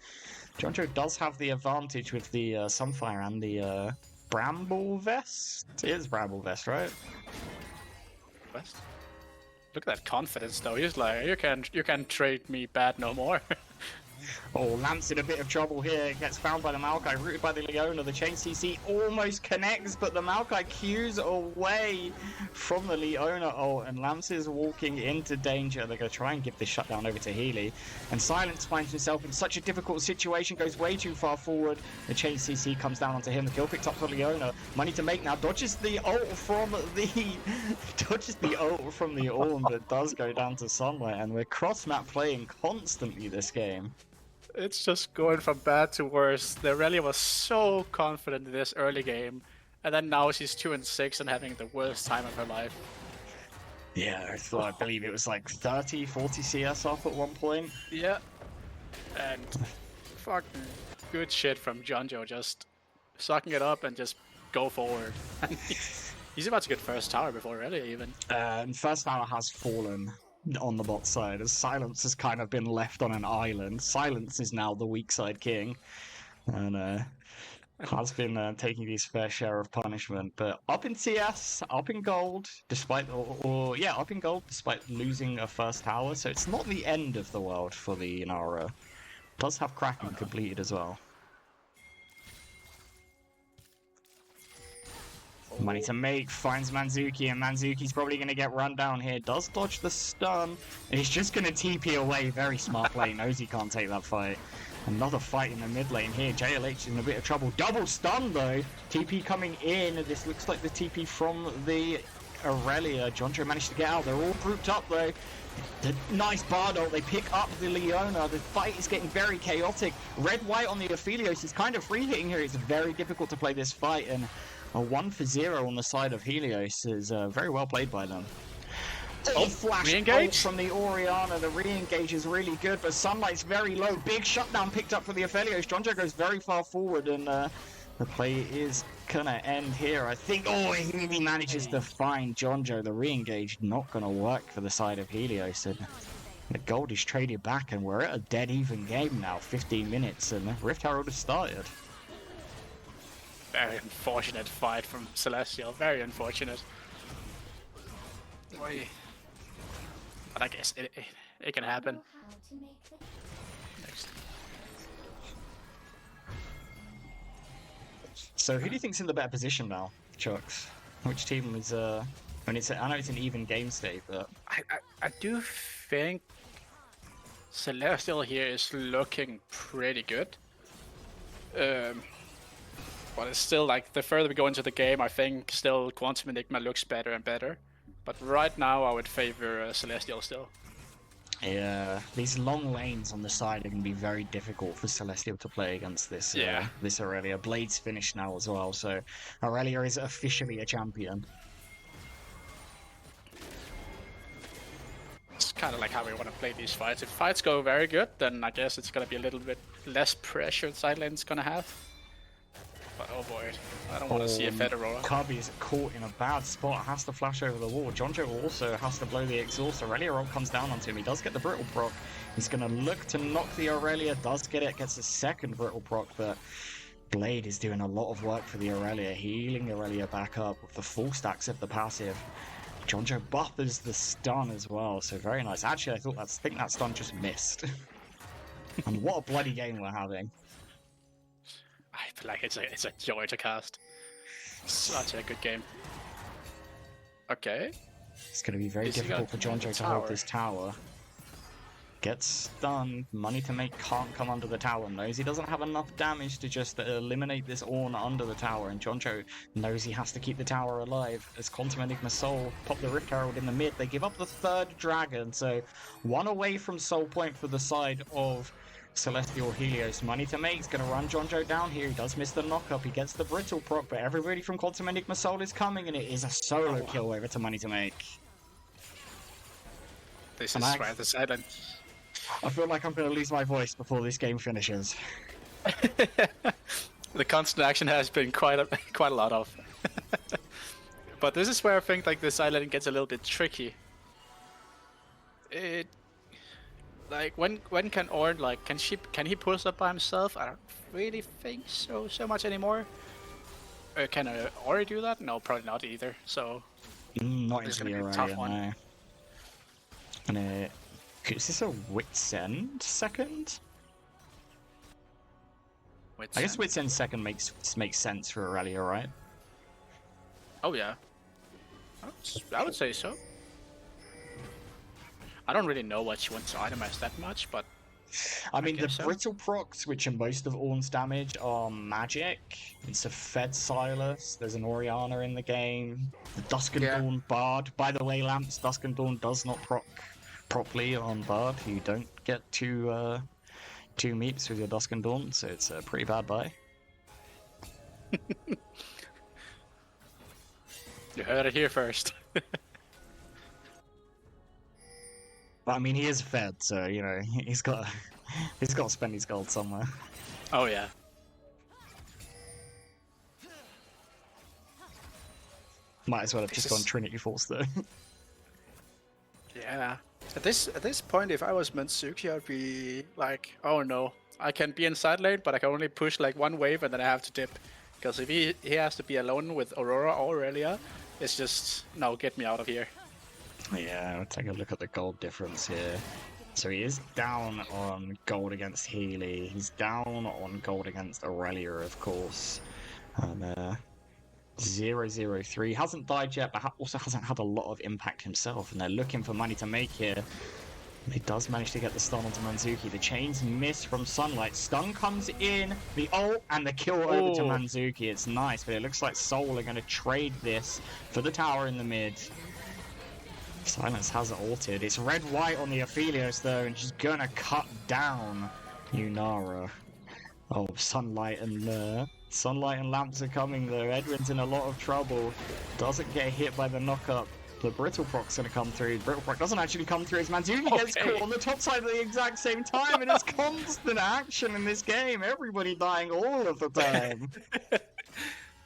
Jonjo does have the advantage with the Sunfire and the Bramble Vest. It is Bramble Vest, right? West. Look at that confidence though. He's like, you can trade me bad no more. Oh, Lance in a bit of trouble here. Gets found by the Maokai, rooted by the Leona. The chain CC almost connects, but the Maokai cues away from the Leona. Oh, and Lance is walking into danger. They're going to try and give this shutdown over to Healy. And Silence finds himself in such a difficult situation, goes way too far forward. The chain CC comes down onto him. The kill picked up for Leona. Money to make now. Dodges the ult from the Orm, but does go down to Sunlight. And we're cross-map playing constantly this game. It's just going from bad to worse. The Aurelia was so confident in this early game, And then now she's 2-6 and having the worst time of her life. Yeah, I believe it was like 30, 40 CS off at one point. Yeah. And fucking good shit from Jonjo, just sucking it up and just go forward. He's about to get first tower before Relia even. And first tower has fallen on the bot side, as Silence has kind of been left on an island. Silence is now the weak side king, and has been taking his fair share of punishment. But up in CS, up in gold, up in gold despite losing a first tower. So it's not the end of the world for the Inara. Does have Kraken completed as well. Money to make, finds Manzuki, and Manzuki's probably going to get run down here. Does dodge the stun, and he's just going to TP away. Very smart play, knows he can't take that fight. Another fight in the mid lane here. JLH is in a bit of trouble. Double stun though. TP coming in. This looks like the TP from the Aurelia. Jonjo managed to get out. They're all grouped up though. The nice Bardo, they pick up the Leona. The fight is getting very chaotic. Red-white on the Helios is kind of free hitting here. It's very difficult to play this fight, and a 1-for-0 on the side of Helios is very well played by them. Oh, flash ult from the Orianna. The re-engage is really good, but Sunlight's very low. Big shutdown picked up for the Helios. Jonjo goes very far forward, and the play is gonna end here. I think, he really manages to find Jonjo. The re-engage not gonna work for the side of Helios, and the gold is traded back, and we're at a dead even game now. 15 minutes, and Rift Herald has started. Very unfortunate fight from Celestial. Very unfortunate. Boy. But I guess it can happen. Next. So who do you think's in the better position now, Chucks? Which team is I know it's an even game state, but I do think Celestial here is looking pretty good. But it's still like, the further we go into the game, I think still Quantum Enigma looks better and better. But right now I would favor Celestial still. Yeah, these long lanes on the side are going to be very difficult for Celestial to play against this this Aurelia. Blade's finished now as well, so Aurelia is officially a champion. It's kind of like how we want to play these fights. If fights go very good, then I guess it's going to be a little bit less pressure side lane's going to have. But oh boy, I don't want to see a Federer. Cubby is caught in a bad spot, has to flash over the wall. Jonjo also has to blow the exhaust. Aurelia ult comes down onto him. He does get the brittle proc. He's going to look to knock the Aurelia, does get it, gets a second brittle proc, but Blade is doing a lot of work for the Aurelia, healing Aurelia back up with the full stacks of the passive. Jonjo buffers the stun as well, so very nice. Actually, I think that stun just missed. And what a bloody game we're having. I feel like it's a joy to cast. Such a good game. Okay. It's going to be very difficult for Jonjo to hold this tower. Gets stunned. Money to make can't come under the tower. Knows he doesn't have enough damage to just eliminate this Ornn under the tower. And Jonjo knows he has to keep the tower alive. As Quantum Enigma Soul pop the Rift Herald in the mid. They give up the third dragon. So one away from Soul Point for the side of Celestial Helios. Money to make is going to run Jonjo down here. He does miss the knock-up. He gets the brittle proc, but everybody from Quantum Enigma Soul is coming, and it is a solo kill over to Money to make. This is where the silence. I feel like I'm going to lose my voice before this game finishes. The constant action has been quite a lot of. But this is where I think like the silent gets a little bit tricky. Like when can Ornn, like can he pull up by himself? I don't really think so much anymore. Can Ori do that? No, probably not either. So not into the Aurelia, no. And is this a Wit's End second? I guess Wit's End second makes sense for Aurelia, right? Oh yeah, I would say so. I don't really know what she wants to itemize that much, but I mean, the brittle procs, which are most of Ornn's damage, are magic. It's a Fed Silas. There's an Orianna in the game. The Dusk and Dawn Bard. By the way, Lamps, Dusk and Dawn does not proc properly on Bard. You don't get two meeps with your Dusk and Dawn, so it's a pretty bad buy. You heard it here first. But I mean, he is fed, so you know he's got to spend his gold somewhere. Oh yeah. Might as well have This just gone is- Trinity Force though. Yeah. At this point, if I was Manzuki, I'd be like, oh no, I can be in side lane, but I can only push like one wave and then I have to dip. Because if he has to be alone with Aurora or Aurelia, it's just, no, get me out of here. Yeah, we'll take a look at the gold difference here. So he is down on gold against Healy. He's down on gold against Aurelia, of course. And 0-0-3 hasn't died yet, but also hasn't had a lot of impact himself. And they're looking for money to make here. He does manage to get the stun onto Manzuki. The chains miss from Sunlight. Stun comes in, the ult, and the kill over to Manzuki. It's nice, but it looks like Soul are going to trade this for the tower in the mid. Silence has ulted. It's red-white on the Helios though, and she's gonna cut down Yunara. Oh, Sunlight and Lamps are coming though. Edwin's in a lot of trouble. Doesn't get hit by the knockup. The Brittle Proc's gonna come through. Brittle Proc doesn't actually come through as Manzuki gets caught on the top side at the exact same time, and it's constant action in this game. Everybody dying all of the time.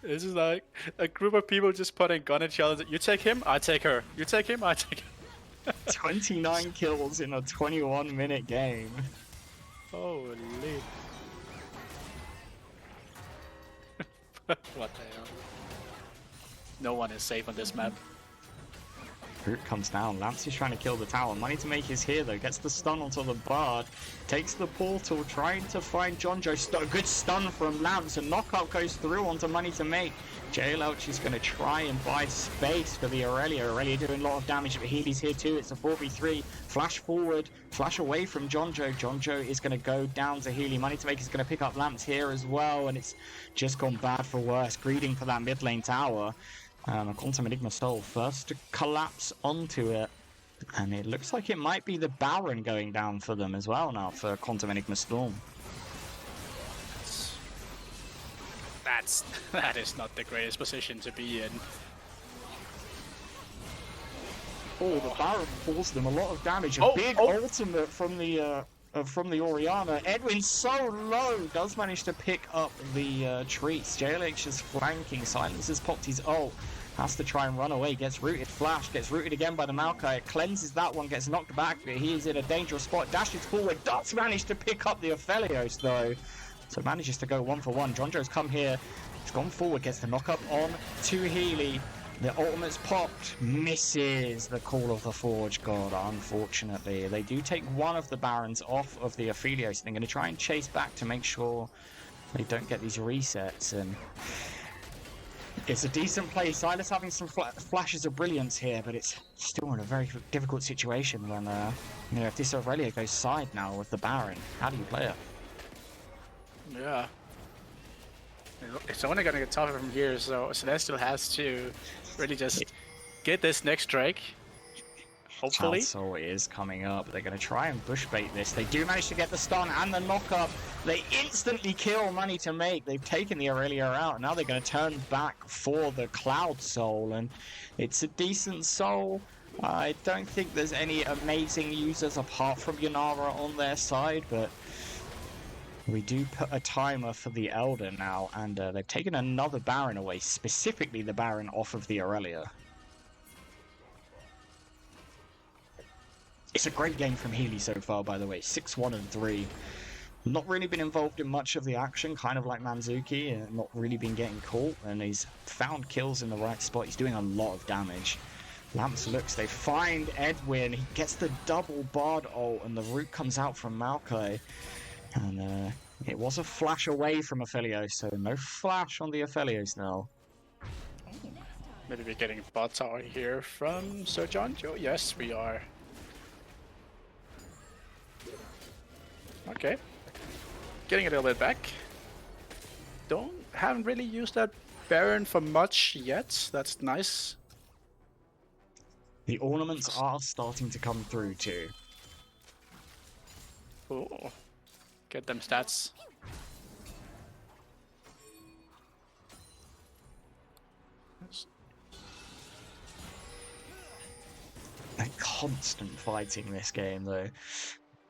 This is like a group of people just putting gun at each other. You take him, I take her. You take him, I take her. 29 kills in a 21-minute game. Holy. What the hell? No one is safe on this map. Root comes down. Lance is trying to kill the tower. Money to make is here though. Gets the stun onto the Bard. Takes the portal, trying to find Jonjo. Good stun from Lance. And knockup goes through onto Money to make. JLH is going to try and buy space for the Aurelia. Aurelia doing a lot of damage, but Healy's here too. It's a 4v3. Flash forward, flash away from Jonjo. Jonjo is going to go down to Healy. Money to make is going to pick up Lamps here as well. And it's just gone bad for worse. Greeding for that mid lane tower. Quantum Enigma Soul first to collapse onto it. And it looks like it might be the Baron going down for them as well now for Quantum Enigma Storm. That is not the greatest position to be in. Oh, the Baron pulls them a lot of damage. A big ultimate from the Orianna. Edwin's so low, does manage to pick up the treats. JLH is flanking. Silence has popped his ult. Has to try and run away. Gets rooted. Flash. Gets rooted again by the Maokai. Cleanses that one. Gets knocked back. But he is in a dangerous spot. Dashes forward. Does manage to pick up the Helios though. So manages to go 1-for-1. Jonjo's come here. He's gone forward. Gets the knock up on to Healy. The ultimate's popped. Misses the Call of the Forge God, unfortunately. They do take one of the Barons off of the Helios. They're going to try and chase back to make sure they don't get these resets. And it's a decent play. Silas having some flashes of brilliance here, but it's still in a very difficult situation when, you know, if this Aurelia goes side now with the Baron, how do you play it? Yeah. It's only gonna get tougher from here, so Celestial has to really just get this next Drake. Hopefully. Soul is coming up. They're going to try and bush bait this. They do manage to get the stun and the knock-up. They instantly kill Money to make. They've taken the Aurelia out. Now they're going to turn back for the Cloud Soul, and it's a decent Soul. I don't think there's any amazing users apart from Yunara on their side, but we do put a timer for the Elder now, and they've taken another Baron away, specifically the Baron off of the Aurelia. It's a great game from Healy so far, by the way. 6-1-3. Not really been involved in much of the action, kind of like Manzuki, and not really been getting caught, and he's found kills in the right spot. He's doing a lot of damage. Lamps looks, they find Edwin. He gets the double Bard ult, and the root comes out from Maokai. And it was a flash away from Helios, so no flash on the Helios now. Maybe we're getting bot tower here from Sir Jonjo. Yes, we are. Okay. Getting a little bit back. Haven't really used that Baron for much yet. That's nice. The ornaments are starting to come through too. Oh. Get them stats. constant fighting this game, though.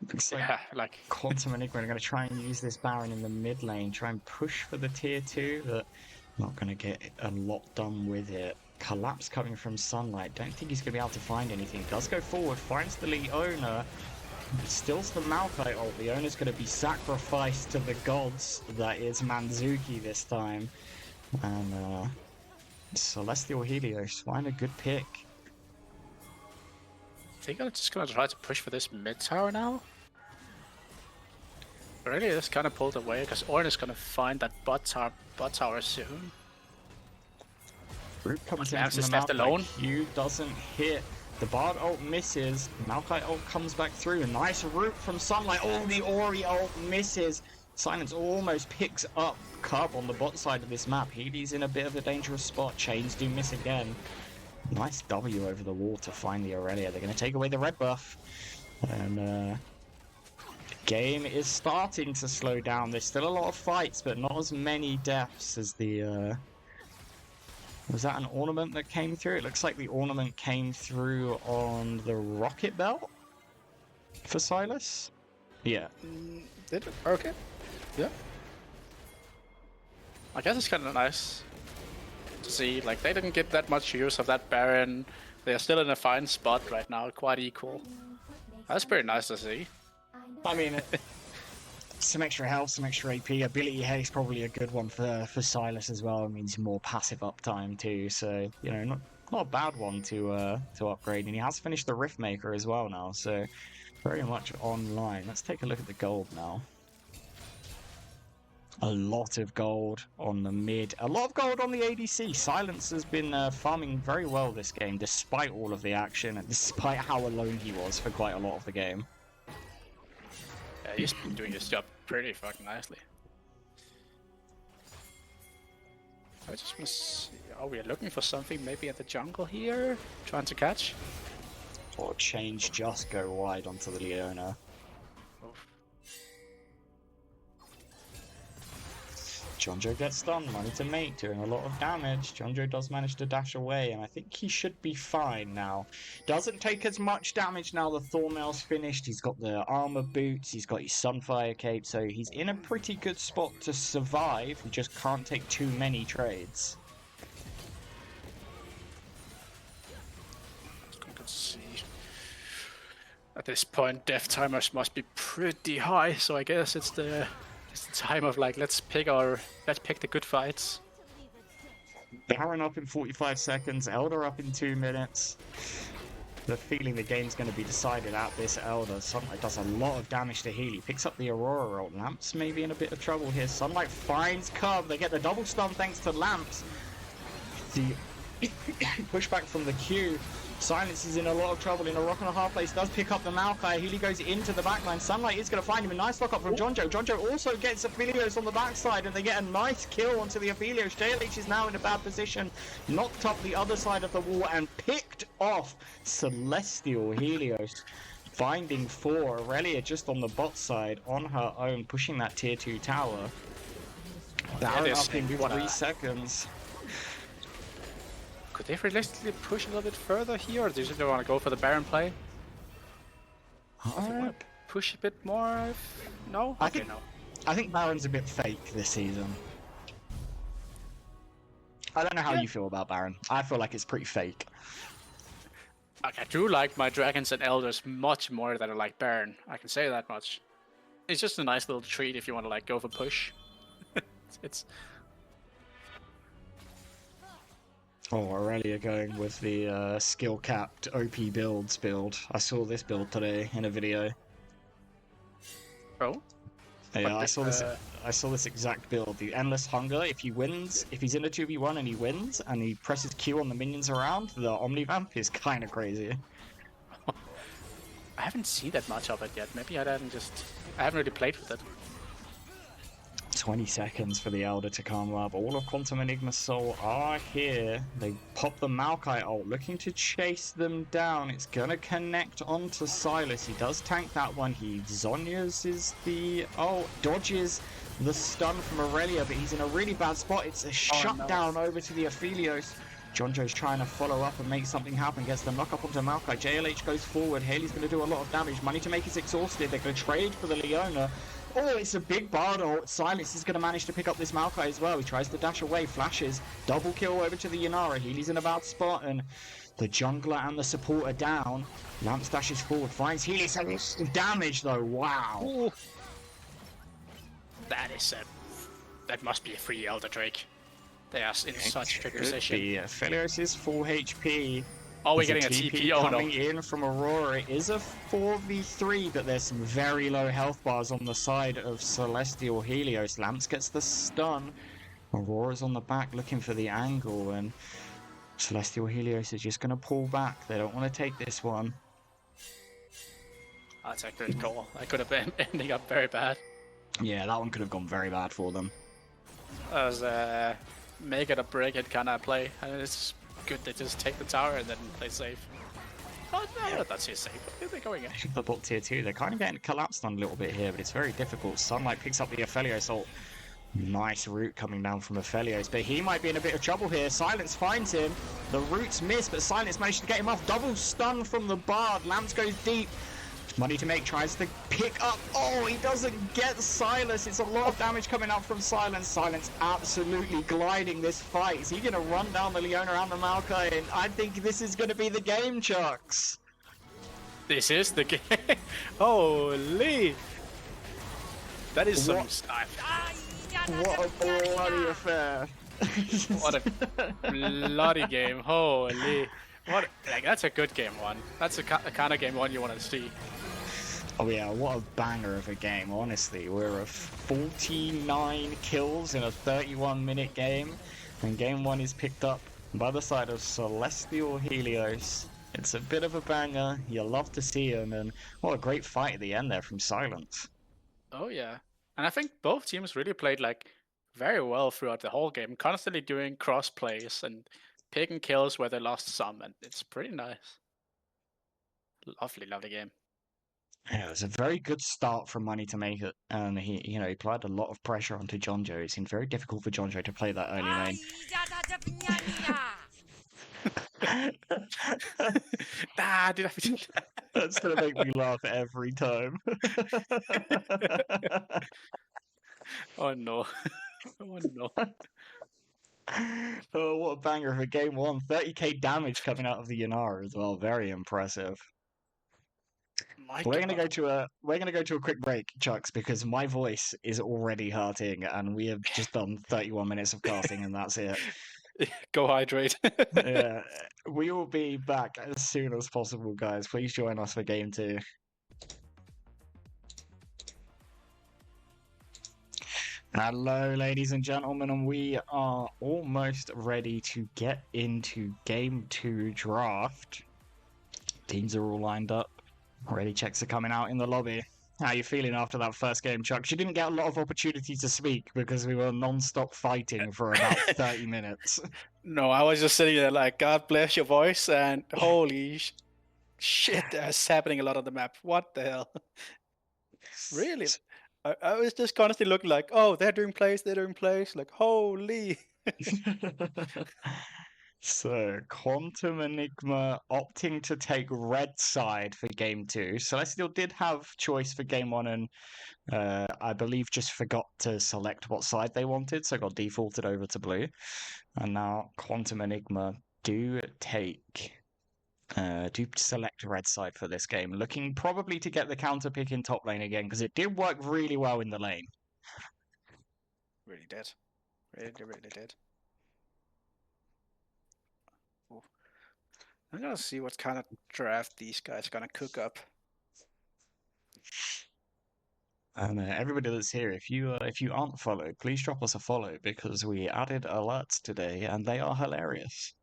Looks like Yeah, like Quantum Enigma are going to try and use this Baron in the mid lane, try and push for the tier 2, but not going to get a lot done with it. Collapse coming from Sunlight. Don't think he's going to be able to find anything. Does go forward, finds the Leona. Stills the Malphite ult. The owner's going to be sacrificed to the gods. That is Manzuki this time. And Celestial Helios, find a good pick. I think I'm just gonna try to push for this mid tower now. Really, just kind of pulled away because Ornn is gonna find that bot tower soon. Root comes in Lamps from is the left Malphite. alone. Q doesn't hit. The Bard ult misses. Malphite ult comes back through. A nice root from Sunlight. Oh, the Ori ult misses. Silence almost picks up Cub on the bot side of this map. Healy's in a bit of a dangerous spot. Chains do miss again. Nice W over the wall to find the Aurelia. They're going to take away the red buff. And the game is starting to slow down. There's still a lot of fights, but not as many deaths as the... Was that an ornament that came through? It looks like the ornament came through on the rocket belt for Silas. Yeah. Did it? Okay. Yeah. I guess it's kind of nice to see. Like, they didn't get that much use of that Baron. They're still in a fine spot right now, quite equal. That's pretty nice to see. I mean, some extra health, some extra AP. Ability haste probably a good one for Silas as well. It means more passive uptime too. So, you know, not a bad one to upgrade. And he has finished the Rift Maker as well now. So, very much online. Let's take a look at the gold now. A lot of gold on the mid. A lot of gold on the ADC. Silence has been farming very well this game, despite all of the action and despite how alone he was for quite a lot of the game. Yeah, he's been doing his job pretty fucking nicely. I just want to see. Oh, we're looking for something maybe at the jungle here? Trying to catch? Or change just go wide onto the Leona. Oof. Jonjo gets stunned, money to make, doing a lot of damage. Jonjo does manage to dash away, and I think he should be fine now. Doesn't take as much damage now the Thornmail's finished. He's got the armor boots, he's got his Sunfire cape, so he's in a pretty good spot to survive. He just can't take too many trades. Let's see. At this point, death timers must be pretty high, so I guess it's the time of like let's pick the good fights. Baron up in 45 seconds, Elder up in 2 minutes. The feeling the game's going to be decided at this Elder. Sunlight does a lot of damage to Healy, picks up the Aurora ult. Lamps maybe in a bit of trouble here. Sunlight finds Cub, they get the double stun thanks to Lamps. The pushback from the Q. Silence is in a lot of trouble in a rock and a hard place. Does pick up the Maokai. Healy goes into the backline. Sunlight is going to find him. A nice lock up from Jonjo. Jonjo also gets Helios on the backside, and they get a nice kill onto the Helios. JLH is now in a bad position. Knocked up the other side of the wall and picked off Celestial Helios. Finding 4. Aurelia just on the bot side on her own, pushing that tier 2 tower. Baron up in 3 seconds. Could they realistically push a little bit further here, or do you just want to go for the Baron play? Push a bit more? No? I think Baron's a bit fake this season. I don't know how you feel about Baron. I feel like it's pretty fake. Like, I do like my Dragons and Elders much more than I like Baron. I can say that much. It's just a nice little treat if you want to like go for push. It's... Oh, Aurelia going with the skill-capped OP builds build. I saw this build today in a video. Oh? Yeah, I saw this exact build. The Endless Hunger, if he's in a 2v1 and he wins, and he presses Q on the minions around, the Omnivamp is kind of crazy. I haven't seen that much of it yet. Maybe I haven't really played with it. 20 seconds for the Elder to come up. All of Quantum Enigma's soul are here. They pop the Maokai ult, looking to chase them down. It's gonna connect onto Silas. He does tank that one. He Zonya's is the... Oh, dodges the stun from Aurelia, but he's in a really bad spot. It's a shutdown over to the Helios. Jonjo's trying to follow up and make something happen. Gets the knock up onto Maokai. JLH goes forward. Haley's going to do a lot of damage. Money to make is exhausted. They're going to trade for the Leona. Oh, it's a big Bard ult. Silence is going to manage to pick up this Maokai as well. He tries to dash away. Flashes. Double kill over to the Yanara. Healy's in a bad spot. And the jungler and the support are down. Lamps dashes forward. Finds Healy. Some damage though. Wow. Ooh. That is that must be a free Elder Drake. They are in such good position. Helios is full HP. Oh, we're There's getting a TP. Oh no. coming in from Aurora. It is a 4v3, but there's some very low health bars on the side of Celestial Helios. Lamps gets the stun. Aurora's on the back looking for the angle, and Celestial Helios is just going to pull back. They don't want to take this one. That's a good call. That could have been ending up very bad. Yeah, that one could have gone very bad for them. That was make it or break it kind of play, and it's good they just take the tower and then play safe. Oh no, that's safe. Where are they going in? The bot tier 2, they're kind of getting collapsed on a little bit here, but it's very difficult. Sunlight picks up the Aphelios ult. Nice root coming down from Aphelios, but he might be in a bit of trouble here. Silence finds him. The roots miss, but Silence managed to get him off. Double stun from the Bard. Lamps goes deep. Money to make tries to pick up. Oh, he doesn't get Silas. It's a lot of damage coming out from Silence. Silence absolutely gliding this fight. Is he going to run down the Leona and the Maokai? And I think this is going to be the game, Chucks. This is the game. Holy! That is some stuff. What a bloody affair. What a bloody game. Holy. What? Like, that's a good game one. That's a kind of game one you want to see. Oh yeah, what a banger of a game, honestly. We're at 49 kills in a 31-minute game, and game 1 is picked up by the side of Celestial Helios. It's a bit of a banger, you love to see him, and what a great fight at the end there from Silence. Oh yeah, and I think both teams really played like very well throughout the whole game, constantly doing cross plays and picking kills where they lost some, and it's pretty nice. Lovely, lovely game. Yeah, it was a very good start from Money to make it, and he applied a lot of pressure onto Jonjo. It seemed very difficult for Jonjo to play that early lane. That's gonna make me laugh every time. Oh no. Oh no. Oh, what a banger of a game 1. 30k damage coming out of the Yanara as well. Very impressive. We're gonna go to a quick break, Chucks, because my voice is already hurting, and we have just done 31 minutes of casting, and that's it. Go hydrate. Yeah, we will be back as soon as possible, guys. Please join us for game 2. Hello, ladies and gentlemen, and we are almost ready to get into game 2 draft. Teams are all lined up. Ready checks are coming out in the lobby. How are you feeling after that first game, Chuck? You didn't get a lot of opportunity to speak because we were non-stop fighting for about 30 minutes. No, I was just sitting there like, God bless your voice, and holy shit, that's happening a lot on the map. What the hell? Really? I was just constantly looking like, oh, they're doing plays, like, holy. So, Quantum Enigma opting to take red side for game 2. Celestial did have choice for game 1 and I believe just forgot to select what side they wanted, so got defaulted over to blue. And now Quantum Enigma do select red side for this game, looking probably to get the counter pick in top lane again, because it did work really well in the lane. Really did. Really did. Ooh. I'm gonna see what kind of draft these guys are gonna cook up. And everybody that's here, if you aren't followed, please drop us a follow, because we added alerts today, and they are hilarious.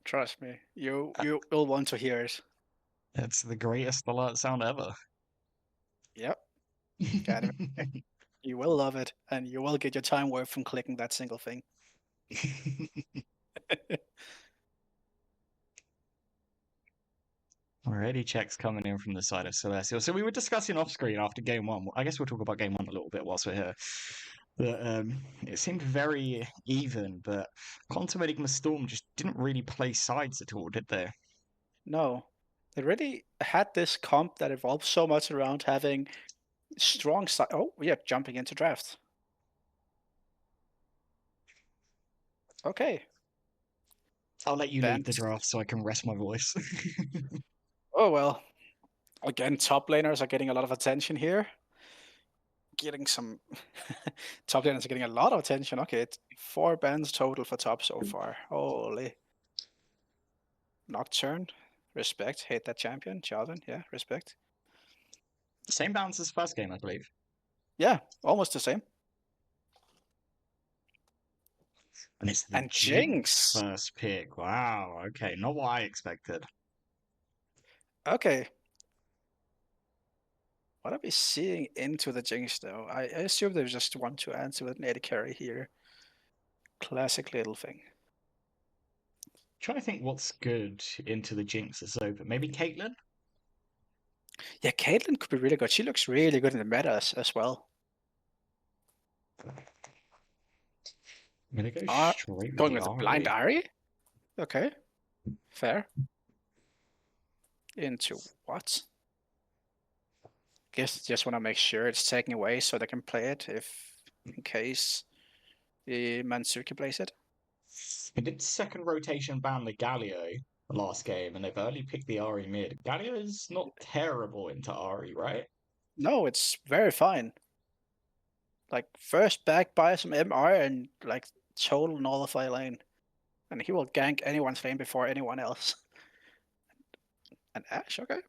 Trust me, you will want to hear it. It's the greatest alert sound ever. Yep. Got it. You will love it, and you will get your time worth from clicking that single thing. Already checks coming in from the side of Celestial. So we were discussing off screen after game 1. I guess we'll talk about game 1 a little bit whilst we're here. But, it seemed very even, but Quantum Enigma Storm just didn't really play sides at all, did they? No, they really had this comp that evolved so much around having strong side. Oh, we are jumping into draft. Okay. I'll let you lead the Bans. draft so I can rest my voice. Oh well. Again, top laners are getting a lot of attention here. Getting some top laners are getting a lot of attention. Okay, it's 4 bans total for top so far. Holy. Nocturne. Respect. Hate that champion. Jarvan. Yeah, respect. Same balance as first game, I believe. Yeah, almost the same. And it's the And Jinx Jinx. first pick. Wow, okay, not what I expected. Okay. What are we seeing into the Jinx though? I assume they just want to answer with an AD carry here. Classic little thing. Trying to think what's good into the Jinx is over. Maybe Caitlyn? Yeah, Caitlyn could be really good. She looks really good in the meta as well. I'm gonna go Uh, straight with Going the with the blind Ari. Ari? Okay. Fair. Into what? Guess just want to make sure it's taken away so they can play it if in case the Mansuki plays it. They did second rotation ban the Galio last game, and they've early picked the Ari mid. Galio is not terrible into Ari, right? No, it's very fine. Like first back by some MR and like total nullify lane. And he will gank anyone's lane before anyone else. And Ashe, okay.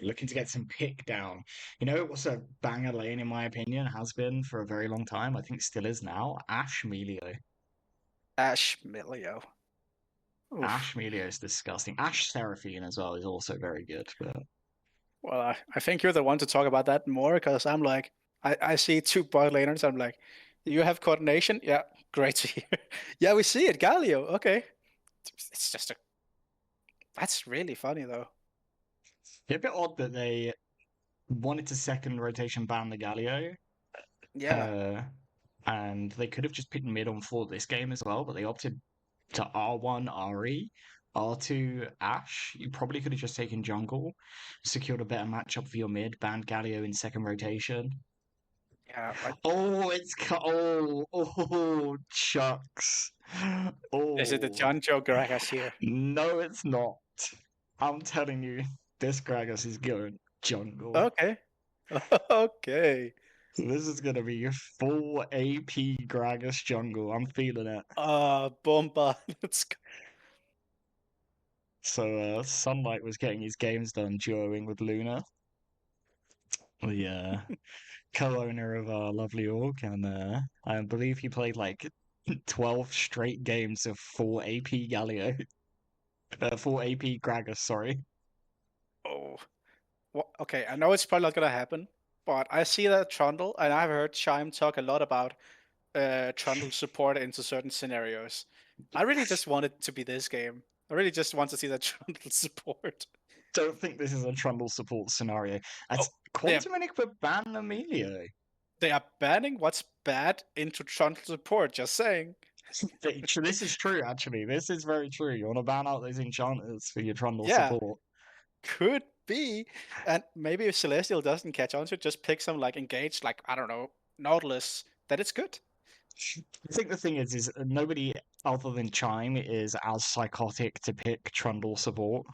Looking to get some pick down. You know, it was a banger lane, in my opinion, has been for a very long time. I think still is now. Ashe Melio. Ashe Milio. Oof. Ashe Melio is disgusting. Ashe Seraphine as well is also very good. But Well, I think you're the one to talk about that more because I'm like, I see 2 bot laners. I'm like, you have coordination? Yeah, great to hear. Yeah, we see it. Galio. Okay. It's just a. That's really funny though. it's a bit odd that they wanted to second rotation ban the Galio. Yeah. And they could have just picked mid on 4 this game as well, but they opted to R1 Ari, R2 Ashe. You probably could have just taken jungle, secured a better matchup for your mid, banned Galio in second rotation. Yeah. Oh, oh, Chucks. Is it the Oh, John Joe Gragas here? no, it's not. I'm telling you, this Gragas is going jungle. Okay. Okay. So this is gonna be full AP Gragas jungle. I'm feeling it. Bomba. Let's go. So Sunlight was getting his games done duoing with Luna, the co-owner of our lovely org, and I believe he played like 12 straight games of full AP Galio. Full AP Gragas, sorry. Oh. Well, okay, I know it's probably not gonna happen, but I see that Trundle, and I've heard Chime talk a lot about Trundle support into certain scenarios. I really just want it to be this game. I really just want to see that Trundle support. Don't think this is a Trundle support scenario. As Oh, they are, Quantum Enigma ban Emilio. they are banning what's bad into Trundle support, just saying. This is true, actually. This is very true. You want to ban out those enchanters for your Trundle Yeah. support. Could be. And maybe if Celestial doesn't catch on to it, just pick some like engaged, like, I don't know, Nautilus, that it's good. I think the thing is nobody other than Chime is as psychotic to pick Trundle support.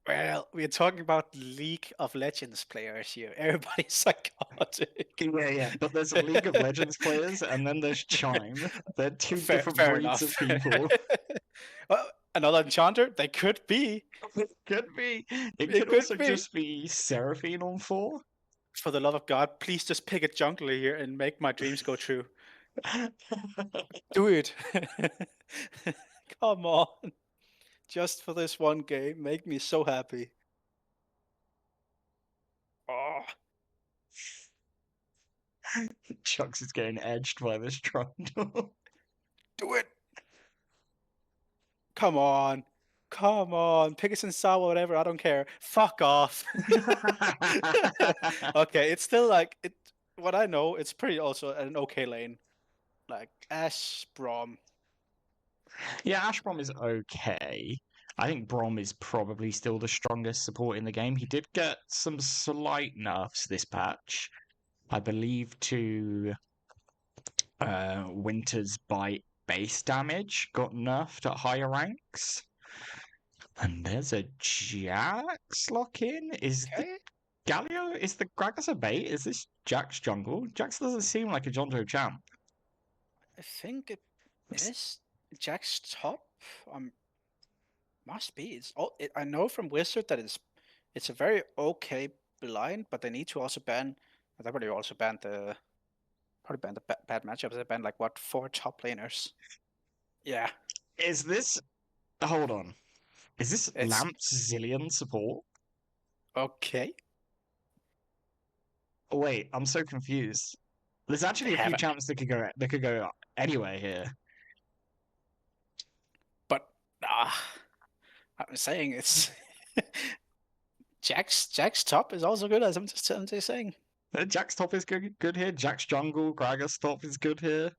Well, we're talking about League of Legends players here. Everybody's psychotic. Yeah. But there's League of Legends players, and then there's Chime. They're two different fair breeds enough. of people. Well, another enchanter? They could be. It could be. It It could could also be. just be Seraphine on 4. For the love of God, please just pick a jungler here and make my dreams go true. Do it. Come on. Just for this one game, make me so happy. Oh, Chucks is getting edged by this Trundle. do it. Come on. Come on. Pick a Sensawa, whatever. I don't care. Fuck off. Okay, it's still like what I know, it's pretty also an okay lane. Like Ash, Braum. Yeah, Ashbrom is okay. I think Brom is probably still the strongest support in the game. He did get some slight nerfs this patch, I believe, to Winter's Bite base damage got nerfed at higher ranks. And there's a Jax lock-in. Is the Okay. Galio? Is the Gragas a bait? Is this Jax jungle? Jax doesn't seem like a Jonjo champ. I think it is Jack's top. Must be. I know from Wizard that it's a very okay blind, but they need to also ban. They probably also banned the bad matchups. They banned like what 4 top laners. Yeah, Is this? Hold on. Is this it's Lamp's Zillion support? okay. Oh, wait, I'm so confused. There's actually They a few haven't, champs that could go anywhere here. but I'm saying it's Jack's top is also good. As I'm just saying. Jack's top is good here. Jack's jungle, Gragas top is good here.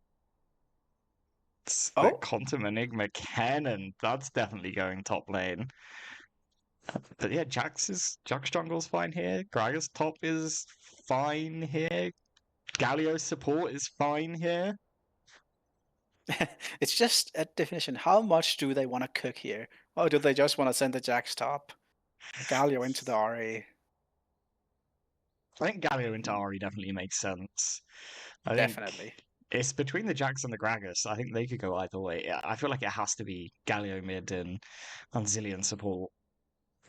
It's the Oh, Quantum Enigma cannon. That's definitely going top lane. But yeah, Jack's jungle's fine here. Gragas top is fine here. Galio support is fine here. it's just a definition. How much do they want to cook here? Or do they just want to send the Jack's top, Galio into the RA? I think Galio into Ari definitely makes sense. I Definitely. think it's between the Jax and the Gragas. I think they could go either way. I feel like it has to be Galio mid and Zillion support.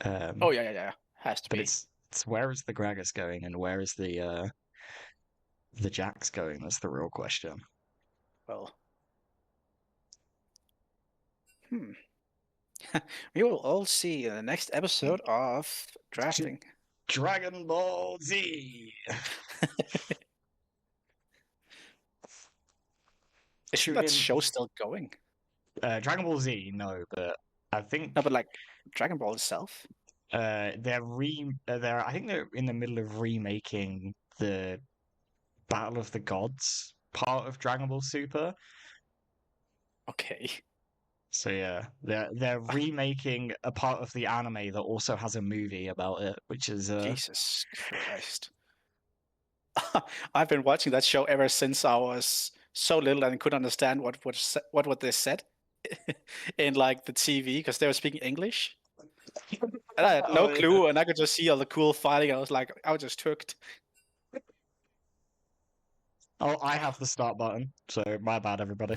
Oh yeah. Has to But be. it's where is the Gragas going and where is the Jax going? That's the real question. Well, we will all see in the next episode of drafting. Dragon Ball Z. Isn't Tune that in. show still going? Dragon Ball Z, no, but I think No, but like Dragon Ball itself. they're I think they're in the middle of remaking the Battle of the Gods part of Dragon Ball Super. Okay. So yeah, they're remaking a part of the anime that also has a movie about it, which is Jesus Christ. I've been watching that show ever since I was so little and couldn't understand what they said in like the TV because they were speaking English. And I had no Oh, clue, and I could just see all the cool fighting. I was just hooked. oh, I have the start button, so my bad, everybody.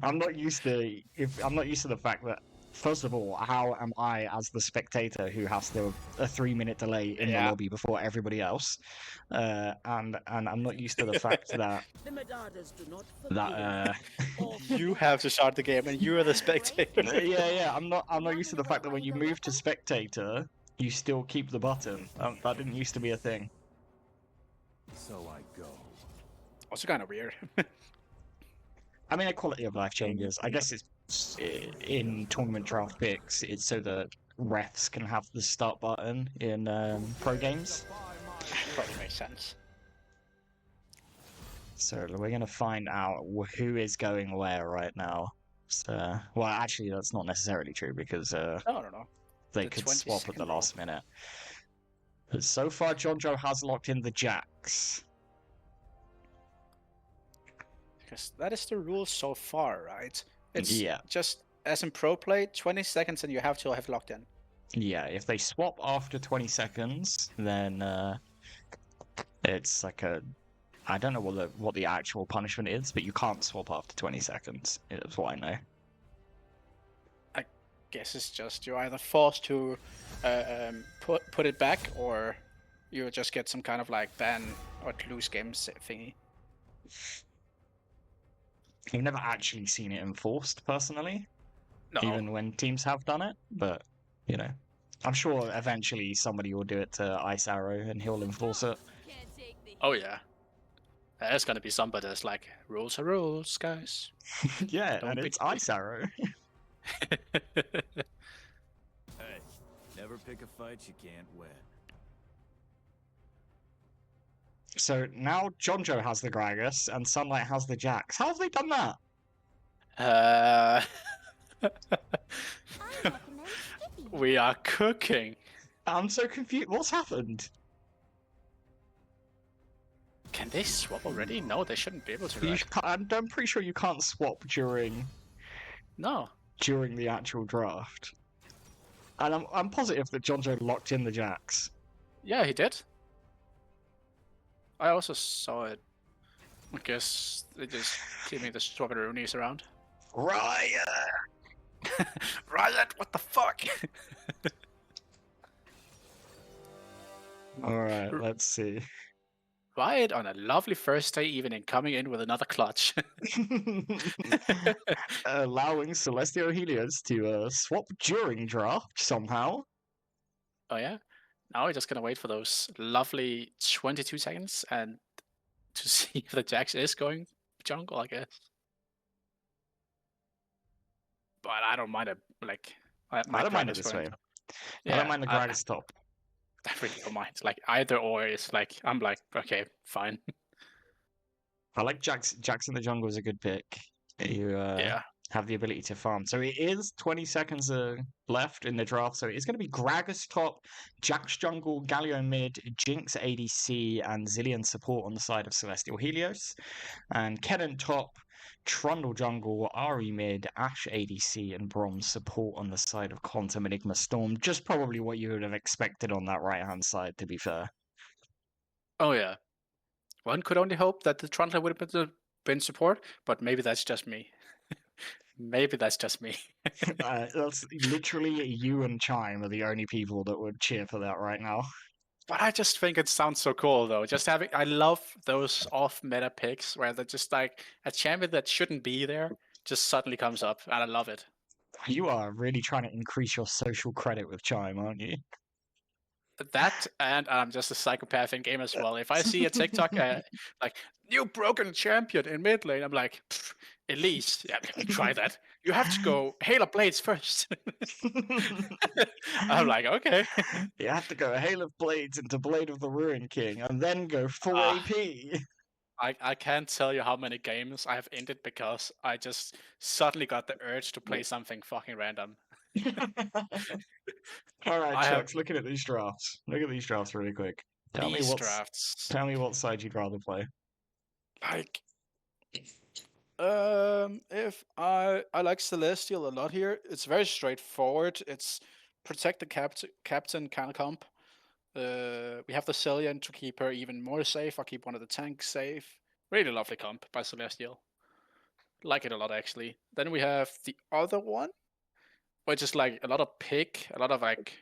I'm not used to the fact that, first of all, how am I as the spectator who has a 3-minute delay in the Yeah. lobby before everybody else, and I'm not used to the fact that You have to start the game, and you're the spectator. yeah, I'm not used to the fact that when you move to spectator, you still keep the button. That didn't used to be a thing. So I go. Also kind of weird. I mean, quality of life changes. I guess it's in tournament draft picks. It's so that refs can have the start button in pro games. Probably makes sense. So we're gonna find out who is going where right now. So, well, actually, that's not necessarily true because I don't know. they The could swap at the 22nd roll. last minute. But so far, Jonjo has locked in the Jax. Because that is the rule so far, right? It's Yeah. just as in pro play, 20 seconds and you have to have locked in. Yeah, if they swap after 20 seconds, then it's like I don't know what the actual punishment is, but you can't swap after 20 seconds. That's what I know. I guess it's just you're either forced to put it back, or you just get some kind of like ban or lose games thingy. I've never actually seen it enforced personally, No. even when teams have done it. But you know, I'm sure eventually somebody will do it to Ice Arrow and he'll enforce it. Oh yeah. There's gonna be somebody that's like, rules are rules, guys. Yeah, Don't and be it's Ice Arrow. Hey, never pick a fight you can't win. So now Jonjo has the Gragas and Sunlight has the Jax. How have they done that? Uh, I recommend Skippy. we are cooking. I'm so confused. What's happened? Can they swap already? No, they shouldn't be able to. You Right? I'm pretty sure you can't swap No. during the actual draft. And I'm positive that Jonjo locked in the Jax. Yeah, he did. I also saw it. I guess they just keeping the Swaggeroonies around. Riot! Riot, what the fuck? Alright, let's see. Riot on a lovely first day evening, coming in with another clutch. Allowing Celestial Helios to swap during draft somehow. Oh yeah? Now we're just gonna wait for those lovely 22 seconds and to see if the Jax is going jungle, I guess. But I don't mind it. Like, I don't mind it Gragas this going way. top. I don't mind the Gragas top. I really don't mind. Like either or is like I'm like okay, fine. I like Jax in the jungle is a good pick. You Yeah. have the ability to farm. So it is 20 seconds left in the draft. So it's going to be Gragas top, Jax jungle, Galio mid, Jinx ADC, and Zillion support on the side of Celestial Helios. And Kennen top, Trundle jungle, Ari mid, Ashe ADC, and Bronze support on the side of Quantum Enigma Storm. Just probably what you would have expected on that right-hand side, to be fair. Oh yeah. One could only hope that the Trundler would have been support, but maybe that's just me. Maybe that's just me. That's literally you and Chime are the only people that would cheer for that right now. But I just think it sounds so cool though. Just having I love those off meta picks where they're just like a champion that shouldn't be there just suddenly comes up and I love it. You are really trying to increase your social credit with Chime, aren't you? That and I'm just a psychopath in game as well. If I see a TikTok like new broken champion in mid lane, I'm like, Elise, yeah, try that. You have to go Halo Blades first. I'm like, okay. You have to go Hail of Blades into Blade of the Ruin King and then go full AP. I can't tell you how many games I have ended because I just suddenly got the urge to play something fucking random. Alright, Chucks, looking at these drafts. Look at these drafts really quick. Tell me what side you'd rather play. Like, if I like Celestial a lot here. It's very straightforward. It's protect the captain kind of comp. We have the Cillian to keep her even more safe. I'll keep one of the tanks safe. Really lovely comp by Celestial. Like it a lot actually. Then we have the other one, which is like a lot of pick, a lot of like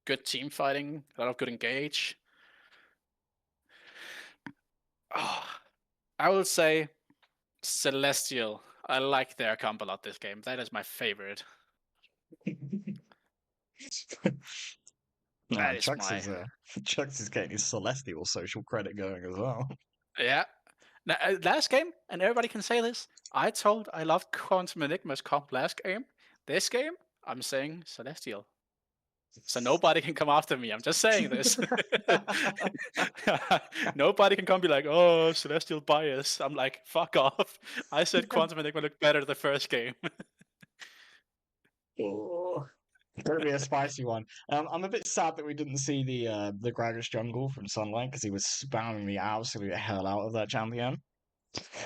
good team fighting, a lot of good engage. Oh, I will say Celestial. I like their comp a lot this game. That is my favorite. That is Chucks is getting his Celestial social credit going as well. Yeah. Now, last game, and everybody can say this, I loved Quantum Enigma's comp last game. This game, I'm saying Celestial. So nobody can come after me. I'm just saying this. Nobody can come be like, oh, Celestial bias. I'm like, fuck off. I said Quantum Enigma looked better the first game. Oh, gonna be a spicy one. I'm a bit sad that we didn't see the Gragas jungle from Sunlight because he was spamming the absolute hell out of that champion.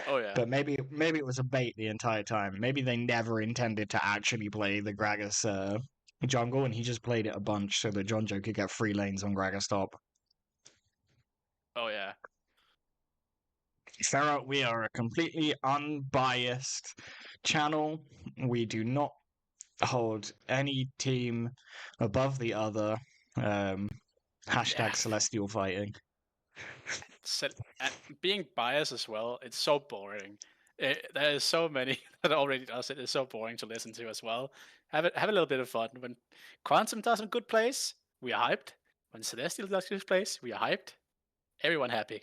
Oh yeah. But maybe it was a bait the entire time. Maybe they never intended to actually play the Gragas jungle, and he just played it a bunch so that Jonjo could get free lanes on Gragas top. Oh yeah. Sarah, we are a completely unbiased channel. We do not hold any team above the other. Hashtag Celestial fighting. And being biased as well, it's so boring. There is so many that already does it. It's so boring to listen to as well. Have a little bit of fun. When Quantum does a good place, we are hyped. When Celestial does a good place, we are hyped. Everyone happy.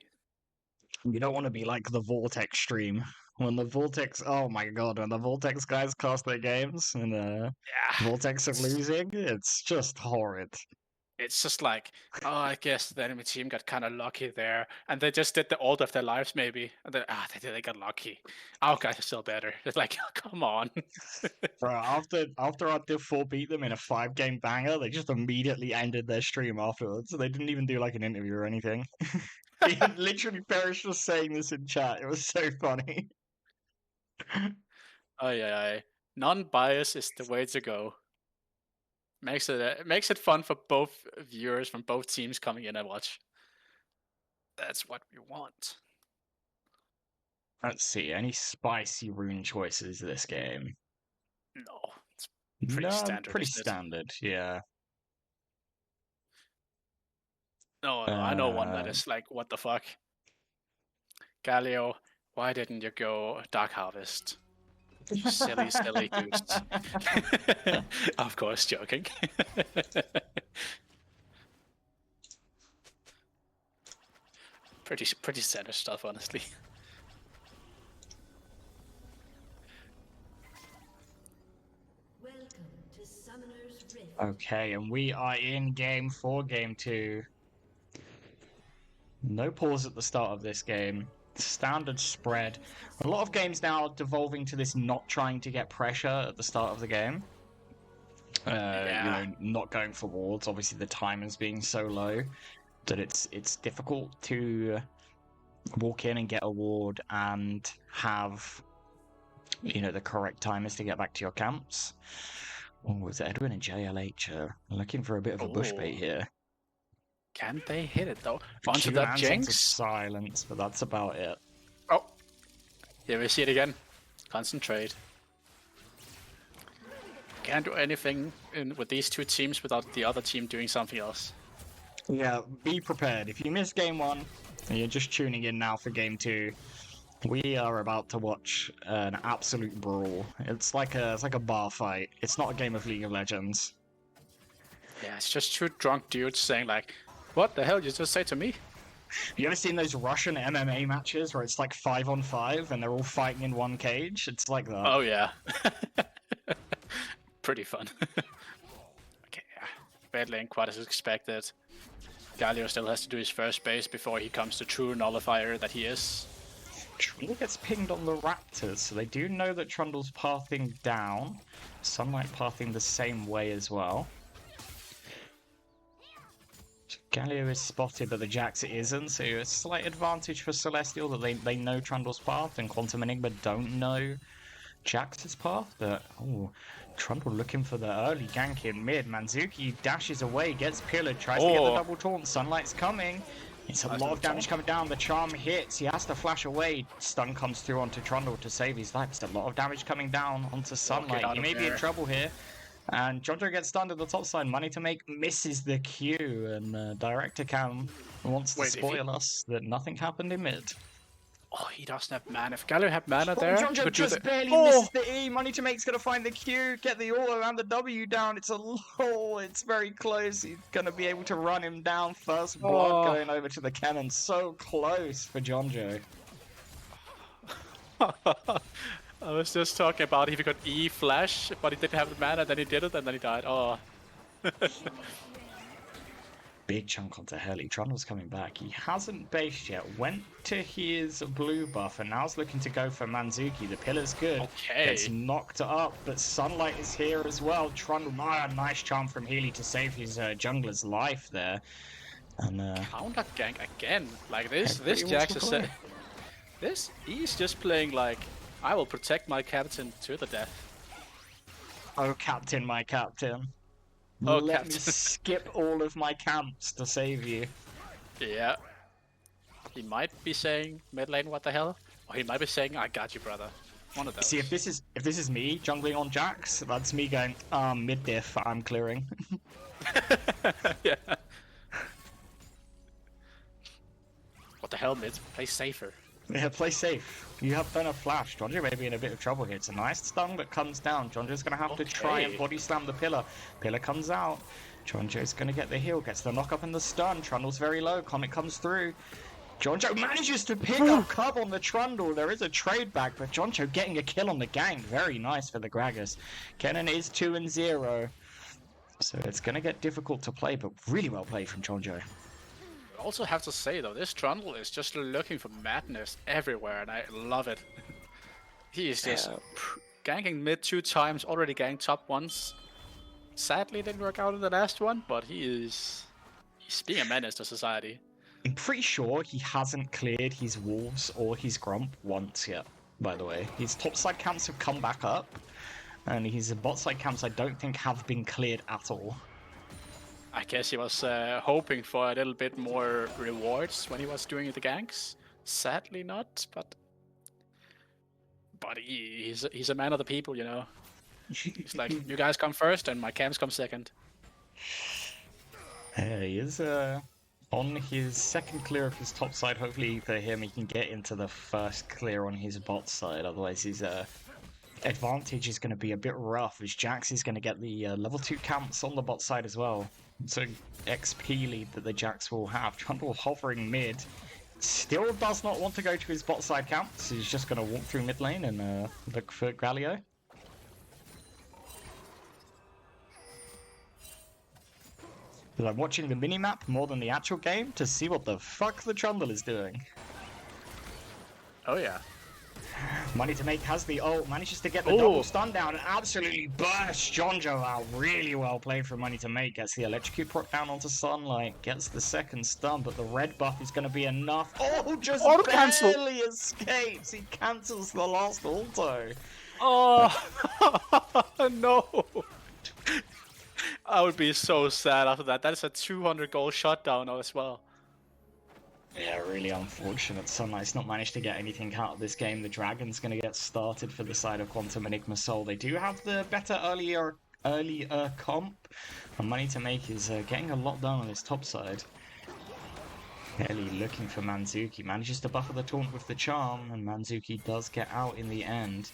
You don't want to be like the Vortex stream. When the Vortex, oh my god, when the Vortex guys cast their games and Vortex are losing, it's just horrid. it's just like, oh, I guess the enemy team got kind of lucky there, and they just did the order of their lives maybe, and then they got lucky. Our guys are still better. It's like, oh, come on. Bro, after our Div 4 beat them in a 5-game banger, they just immediately ended their stream afterwards. They didn't even do like an interview or anything. Literally, Parrish was saying this in chat. It was so funny. Oh yeah, non-bias is the way to go. Makes it fun for both viewers from both teams coming in and watch. That's what we want. Let's see, any spicy rune choices this game? No, it's pretty standard. Pretty isn't it? standard, yeah. No, I know one that is like, what the fuck? Galio, why didn't you go Dark Harvest? You silly, silly goose. Of course, joking. Pretty standard stuff, honestly. Welcome to Summoner's Rift. Okay, and we are in game 4, game 2. No pause at the start of this game. Standard spread. A lot of games now are devolving to this not trying to get pressure at the start of the game. Yeah. You know, not going for wards. Obviously, the timers being so low that it's difficult to walk in and get a ward and have, you know, the correct timers to get back to your camps. Oh, is it Edwin and JLH looking for a bit of a bush bait here? Can they hit it though? Onto Q that lands onto Jinx. silence, but that's about it. Oh, here we see it again. Concentrate. Can't do anything with these two teams without the other team doing something else. Yeah, be prepared. If you missed game 1 and you're just tuning in now for game 2, we are about to watch an absolute brawl. It's like a bar fight. It's not a game of League of Legends. Yeah, it's just two drunk dudes saying like, "What the hell did you just say to me?" You ever seen those Russian MMA matches where it's like 5-on-5 and they're all fighting in one cage? It's like that. Oh yeah. Pretty fun. Okay, yeah. Bad lane quite as expected. Galio still has to do his first base before he comes to true nullifier that he is. Trundle gets pinged on the Raptors, so they do know that Trundle's pathing down. Sunlight pathing the same way as well. Galio is spotted, but the Jax isn't, so a slight advantage for Celestial that they know Trundle's path, and Quantum Enigma don't know Jax's path, but Trundle looking for the early gank in mid. Manzuki dashes away, gets pillared, tries to get the double taunt. Sunlight's coming. It's a lot of damage coming down. The charm hits. He has to flash away. Stun comes through onto Trundle to save his life. It's a lot of damage coming down onto Sunlight. He may be in trouble here. And Jonjo gets stunned at the top side. Money to make misses the Q, and Director Cam wants to spoil us that nothing happened in mid. Oh, he doesn't have mana. If Galio had mana there, he Jonjo could do just the... barely misses the E. Money to make's gonna find the Q, get the auto and the W down. It's it's very close. He's gonna be able to run him down. First blood going over to the cannon. So close for Jonjo. I was just talking about if he could E flash, but he didn't have the mana, then he did it, and then he died. Oh. Big chunk onto Heli. Trundle's coming back. He hasn't based yet. Went to his blue buff and now's looking to go for Manzuki. The pillar's good. Okay. Gets knocked up, but Sunlight is here as well. Trundle, nice charm from Healy to save his jungler's life there. And counter gank again. Like this Jax is he's just playing like, I will protect my captain to the death. oh, Captain, my Captain. Oh, Let Captain. me skip all of my camps to save you. Yeah. He might be saying mid lane, what the hell? Or he might be saying, I got you, brother. One of those. See, if this is me jungling on Jax, that's me going, mid diff, I'm clearing. Yeah. What the hell, mid? Play safer. Yeah, play safe. You have done a flash. Jonjo may be in a bit of trouble here. It's a nice stun that comes down. Jonjo's going to have to try and body slam the pillar. Pillar comes out. Jonjo's going to get the heal. Gets the knock up and the stun. Trundle's very low. Comet comes through. Jonjo manages to pick up Cub on the Trundle. There is a trade back, but Jonjo getting a kill on the gang. Very nice for the Gragas. Kennen is 2-0. So it's going to get difficult to play, but really well played from Jonjo. I also have to say though, this Trundle is just looking for madness everywhere, and I love it. He is just ganking mid 2 times, already ganked top once. Sadly, it didn't work out in the last one, but he's being a menace to society. I'm pretty sure he hasn't cleared his Wolves or his Grump once yet, by the way. His topside camps have come back up, and his bot-side camps I don't think have been cleared at all. I guess he was hoping for a little bit more rewards when he was doing the ganks. Sadly not, but he's a man of the people, you know. He's like, you guys come first and my camps come second. He is on his second clear of his top side. Hopefully for him he can get into the first clear on his bot side, otherwise his advantage is going to be a bit rough, as Jax is going to get the level 2 camps on the bot side as well. So XP lead that the Jax will have. Trundle hovering mid. Still does not want to go to his bot side camps. He's just going to walk through mid lane and look for Galio. But I'm watching the minimap more than the actual game to see what the fuck the Trundle is doing. Oh yeah. Money to Make has the ult, manages to get the double stun down and absolutely bursts Jonjo out. Really well played from Money to Make. Gets the electrocute proc down onto Sunlight, gets the second stun, but the red buff is going to be enough. Oh, just barely escapes. He cancels the last auto. Oh, no. I would be so sad after that. That is a 200 goal shutdown as well. Yeah, really unfortunate. Sunlight's not managed to get anything out of this game. The Dragon's going to get started for the side of Quantum Enigma Soul. They do have the better earlier comp. And Money to Make is getting a lot done on his top side. Heli looking for Manzuki. Manages to buffer the taunt with the charm, and Manzuki does get out in the end.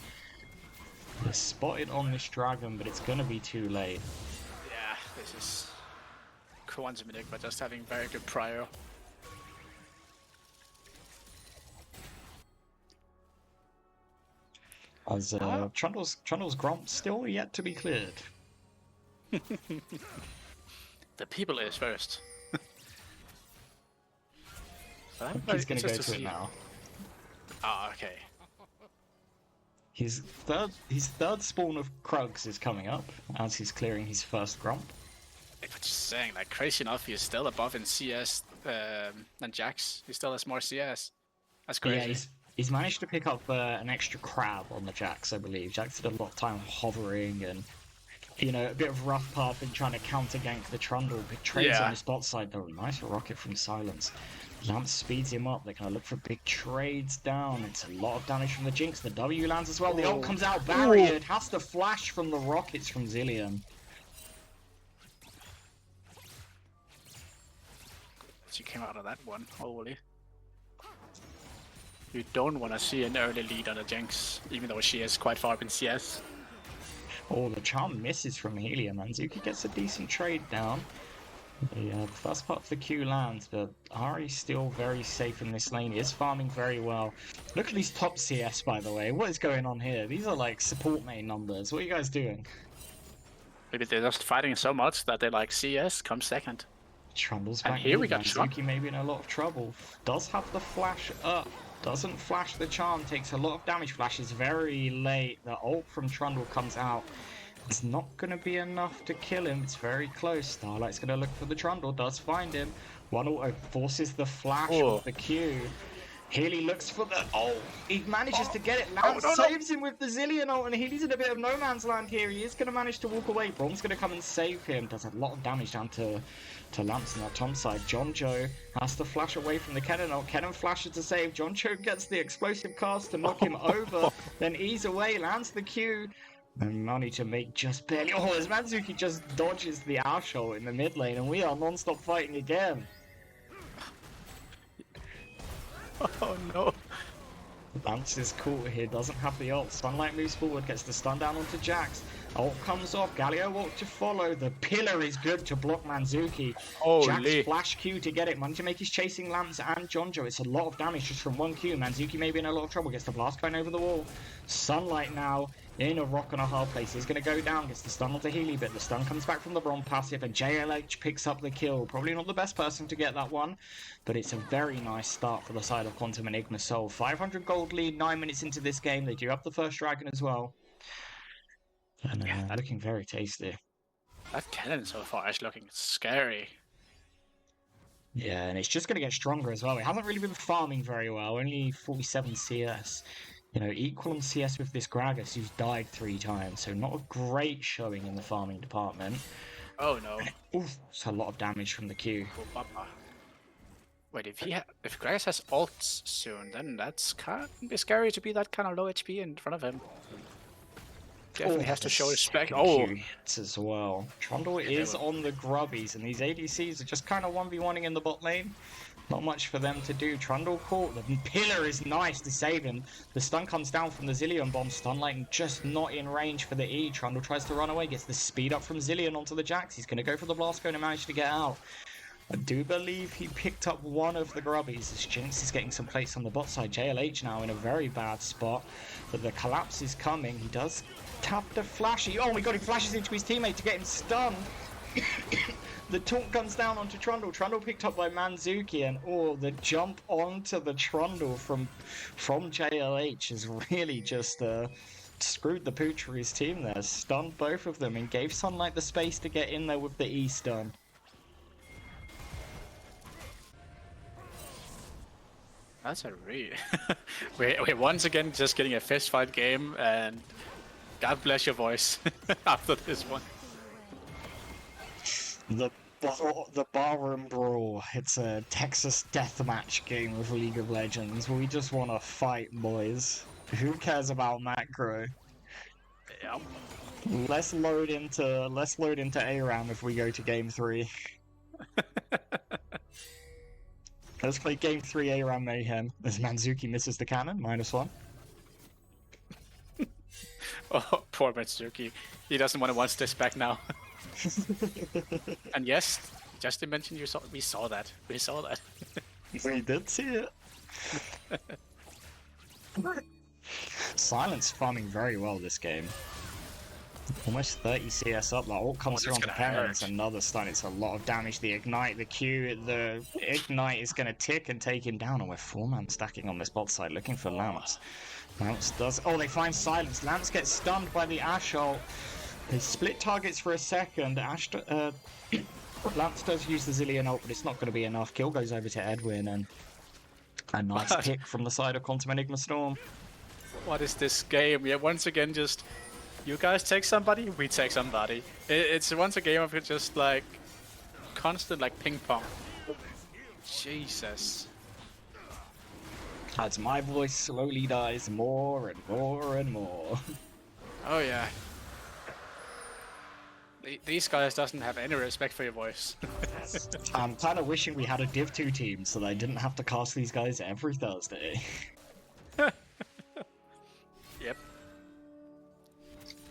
They're spotted on this Dragon, but it's going to be too late. Yeah, this is Quantum Enigma just having very good prior. As Trundle's Grump still yet to be cleared. The people is first. He's going to go to it now. Ah, okay. His third spawn of Krugs is coming up as he's clearing his first Grump. But just saying, like, crazy enough, he's still above in CS than Jax. He still has more CS. That's crazy. Yeah, he's managed to pick up an extra crab on the Jax, I believe. Jax did a lot of time hovering and, you know, a bit of rough path and trying to counter gank the Trundle. Big trades on his bot side though. Nice rocket from Silence. Lance speeds him up. They're going to look for big trades down. It's a lot of damage from the Jinx. The W lands as well. The ult comes out barriered. Has to flash from the rockets from Zilean. She came out of that one, holy. You don't want to see an early lead on a Jinx, even though she is quite far up in CS. Oh, the charm misses from Helios. Manzuki gets a decent trade down. The first part of the Q lands, but Ari's still very safe in this lane. He is farming very well. Look at these top CS, by the way. What is going on here? These are like support main numbers. What are you guys doing? Maybe they're just fighting so much that they like CS comes second. Trundle's And back here in. we got Manzuki may be in a lot of trouble. Does have the flash up. Doesn't flash the charm, takes a lot of damage. Flashes very late. The ult from Trundle comes out. It's not going to be enough to kill him. It's very close. Starlight's going to look for the Trundle. Does find him. One auto forces the flash with the Q. Healy looks for the... Oh, he manages to get it. Lance saves him with the Zilean ult, and Healy's in a bit of no man's land here. He is going to manage to walk away. Braum's going to come and save him. Does a lot of damage down to Lance on that top side. Jonjo has to flash away from the Kennen ult. Kennen flashes to save. Jonjo gets the explosive cast to knock him over. Then ease away. Lands the Q. And Money to Make just barely... Oh, as Manzuki just dodges the Ashol in the mid lane, and we are non-stop fighting again. Oh no. Lance is caught here, doesn't have the ult. Sunlight moves forward, gets the stun down onto Jax. Ult comes off, Galio ult to follow. The pillar is good to block Manzuki. Jax flash Q to get it. Money to Make is chasing Lance and Jonjo. It's a lot of damage just from one Q. Manzuki may be in a lot of trouble, gets the blast going over the wall. Sunlight now in a rock and a hard place. He's going to go down, gets the stun onto Healy, but the stun comes back from the wrong passive, and JLH picks up the kill. Probably not the best person to get that one, but it's a very nice start for the side of Quantum Enigma Soul. 500 gold lead, 9 minutes into this game. They do have the first dragon as well. And looking very tasty. That cannon so far is looking scary. Yeah, and it's just going to get stronger as well. It hasn't really been farming very well, only 47 CS. You know, equal on CS with this Gragas, who's died 3 times, so not a great showing in the farming department. Oh no. Oof, it's a lot of damage from the Q. Oh, papa. Wait, if Gragas has ults soon, then that's kind of scary to be that kind of low HP in front of him. Definitely has to show respect. Oh, hits as well. Trundle is on the grubbies, and these ADCs are just kind of 1v1ing in the bot lane. Not much for them to do. Trundle caught. The pillar is nice to save him. The stun comes down from the Zillion bomb. Stun lightning just not in range for the E. Trundle tries to run away, gets the speed up from Zillion onto the Jax. He's going to go for the blast cone and manage to get out. I do believe he picked up one of the grubbies as Jinx is getting some plates on the bot side. JLH now in a very bad spot, but the collapse is coming. He does tap the flashy. Oh my god, he flashes into his teammate to get him stunned. The taunt comes down onto Trundle. Trundle picked up by Manzuki, and the jump onto the Trundle from JLH has really just screwed the pooch for his team there. Stunned both of them and gave Sunlight the space to get in there with the E stun. that's a really... we're once again just getting a fist fight game, and God bless your voice after this one. The Barroom Brawl. It's a Texas deathmatch game of League of Legends. We just want to fight, boys. Who cares about macro? Yep. Let's load into ARAM if we go to game 3. Let's play game 3 ARAM Mayhem as Manzuki misses the cannon, -1. Oh, poor Manzuki. He doesn't want to watch this back now. And yes, just to mention, we saw that. We saw that. We did see it. Silence farming very well this game. Almost 30 CS up. That ult comes through on the cannon. It's another stun. It's a lot of damage. The ignite, the Q, the ignite is going to tick and take him down. And we're 4-man stacking on this bot side, looking for Lamps. Lamps does. Oh, they find Silence. Lamps gets stunned by the Ashe ult. They split targets for a second. Lamps does use the Zillion ult, but it's not going to be enough. Kill goes over to Edwin, and a nice pick from the side of Quantum Enigma Storm. What is this game? Yeah, once again, just you guys take somebody, we take somebody. It's once a game of just like constant like ping pong. Jesus. As my voice slowly dies more and more and more. Oh yeah. These guys doesn't have any respect for your voice. I'm kind of wishing we had a Div 2 team so that I didn't have to cast these guys every Thursday. Yep.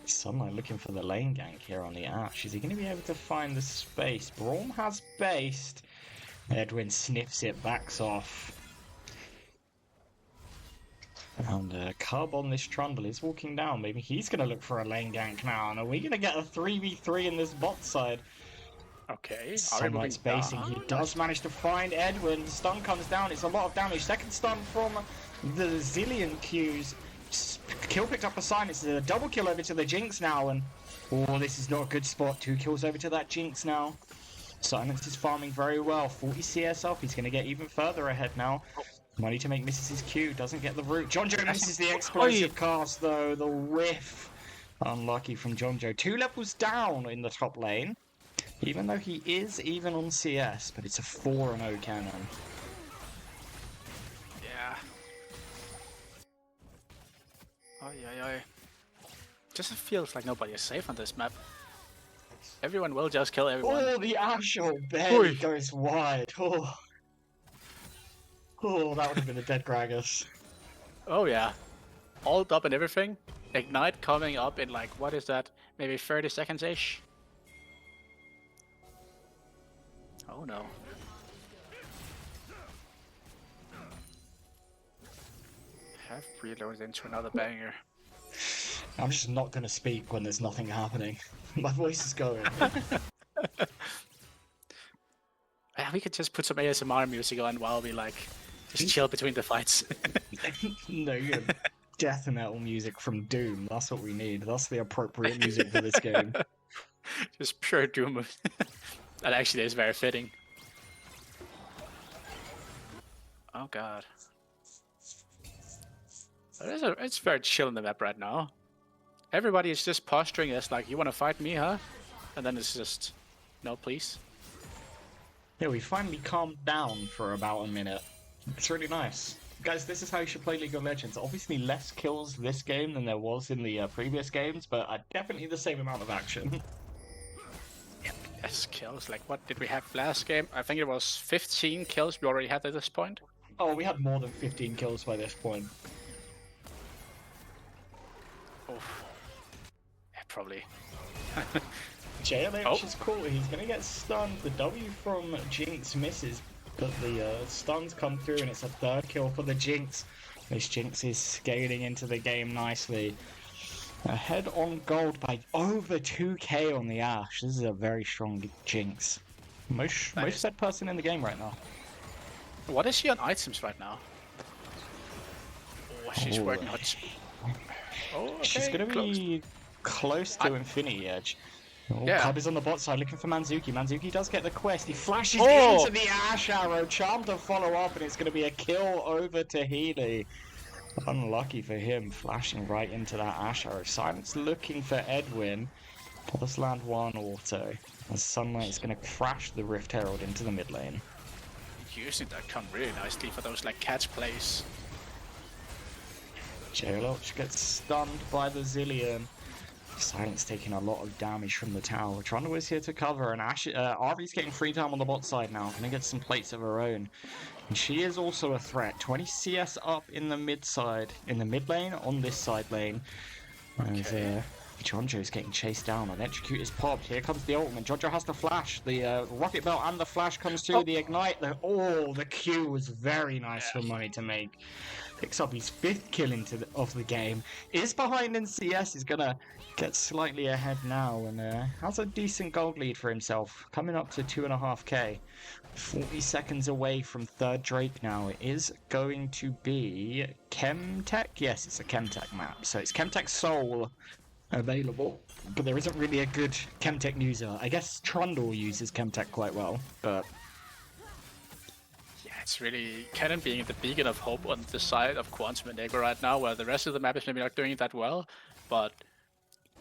Sunlight looking for the lane gank here on the Ashe. Is he going to be able to find the space? Braum has based. Edwin sniffs it, backs off. And Cub on this Trundle is walking down. Maybe he's going to look for a lane gank now. And are we going to get a 3v3 in this bot side? Okay. Sunlight's basing. He does manage to find Edwin. The stun comes down. It's a lot of damage. Second stun from the Zillion Qs. Kill picked up a Silence. It's a double kill over to the Jinx now. And this is not a good spot. 2 kills over to that Jinx now. Silence is farming very well. 40 CS up. He's going to get even further ahead now. Money to make misses his Q, doesn't get the root. Jonjo misses the explosive cast though, the whiff. Unlucky from Jonjo. 2 levels down in the top lane, even though he is even on CS, but it's a 4-0 cannon. Yeah. Oi. Just feels like nobody is safe on this map. Everyone will just kill everyone. Oh, the Ashe barely goes wide. Oh, that would have been a dead Gragas. Oh yeah. Ult up and everything. Ignite coming up in like, what is that? Maybe 30 seconds-ish? Oh no. Have preloaded into another banger. I'm just not going to speak when there's nothing happening. My voice is going. We could just put some ASMR music on while we like just chill between the fights. No, you have death metal music from Doom. That's what we need. That's the appropriate music for this game. Just pure doom. That actually is very fitting. Oh god. It's very chill in the map right now. Everybody is just posturing us like, you want to fight me, huh? And then it's just, no please. Yeah, we finally calmed down for about a minute. It's really nice. Guys, this is how you should play League of Legends. Obviously less kills this game than there was in the previous games, but definitely the same amount of action. Less kills, like what did we have last game? I think it was 15 kills we already had at this point. Oh, we had more than 15 kills by this point. Oof. Yeah, probably. JLH is cool. He's going to get stunned. The W from Jinx misses, but the stuns come through, and it's a third kill for the Jinx. This Jinx is scaling into the game nicely. Ahead on gold by over 2k on the Ashe. This is a very strong Jinx. Most fed person in the game right now. What is she on items right now? Oh, she's working hard. Oh, okay. She's going to be close to Infinity Edge. Oh, yeah. Cub is on the bot side looking for Manzuki. Manzuki does get the quest. He flashes Oh! into the Ashe arrow. Charm to follow up, and it's going to be a kill over to Healy. Unlucky for him, flashing right into that Ashe arrow. Silence looking for Edwin. Does land one auto. And Sunlight is going to crash the Rift Herald into the mid lane. Using that come really nicely for those like catch plays. JLH gets stunned by the Zillion. Silence taking a lot of damage from the tower. Trundle is here to cover, and Arby's getting free time on the bot side now. Gonna get some plates of her own. And she is also a threat. 20 CS up in the mid side, in the mid lane, on this side lane. And Jonjo's getting chased down. Electrocute is popped. Here comes the ultimate. Jonjo has the flash. The rocket belt and the flash comes through. The ignite. The Q was very nice for Money to make. Picks up his 5th kill of the game. Is behind in CS. He's gonna get slightly ahead now and has a decent gold lead for himself. Coming up to 2.5k. 40 seconds away from third Drake now. It is going to be Chemtech. Yes, it's a Chemtech map. So it's Chemtech Soul available. But there isn't really a good Chemtech user. I guess Trundle uses Chemtech quite well, but... It's really Cannon being the beacon of hope on the side of Quantum Enigma right now, where the rest of the map is maybe not doing that well, but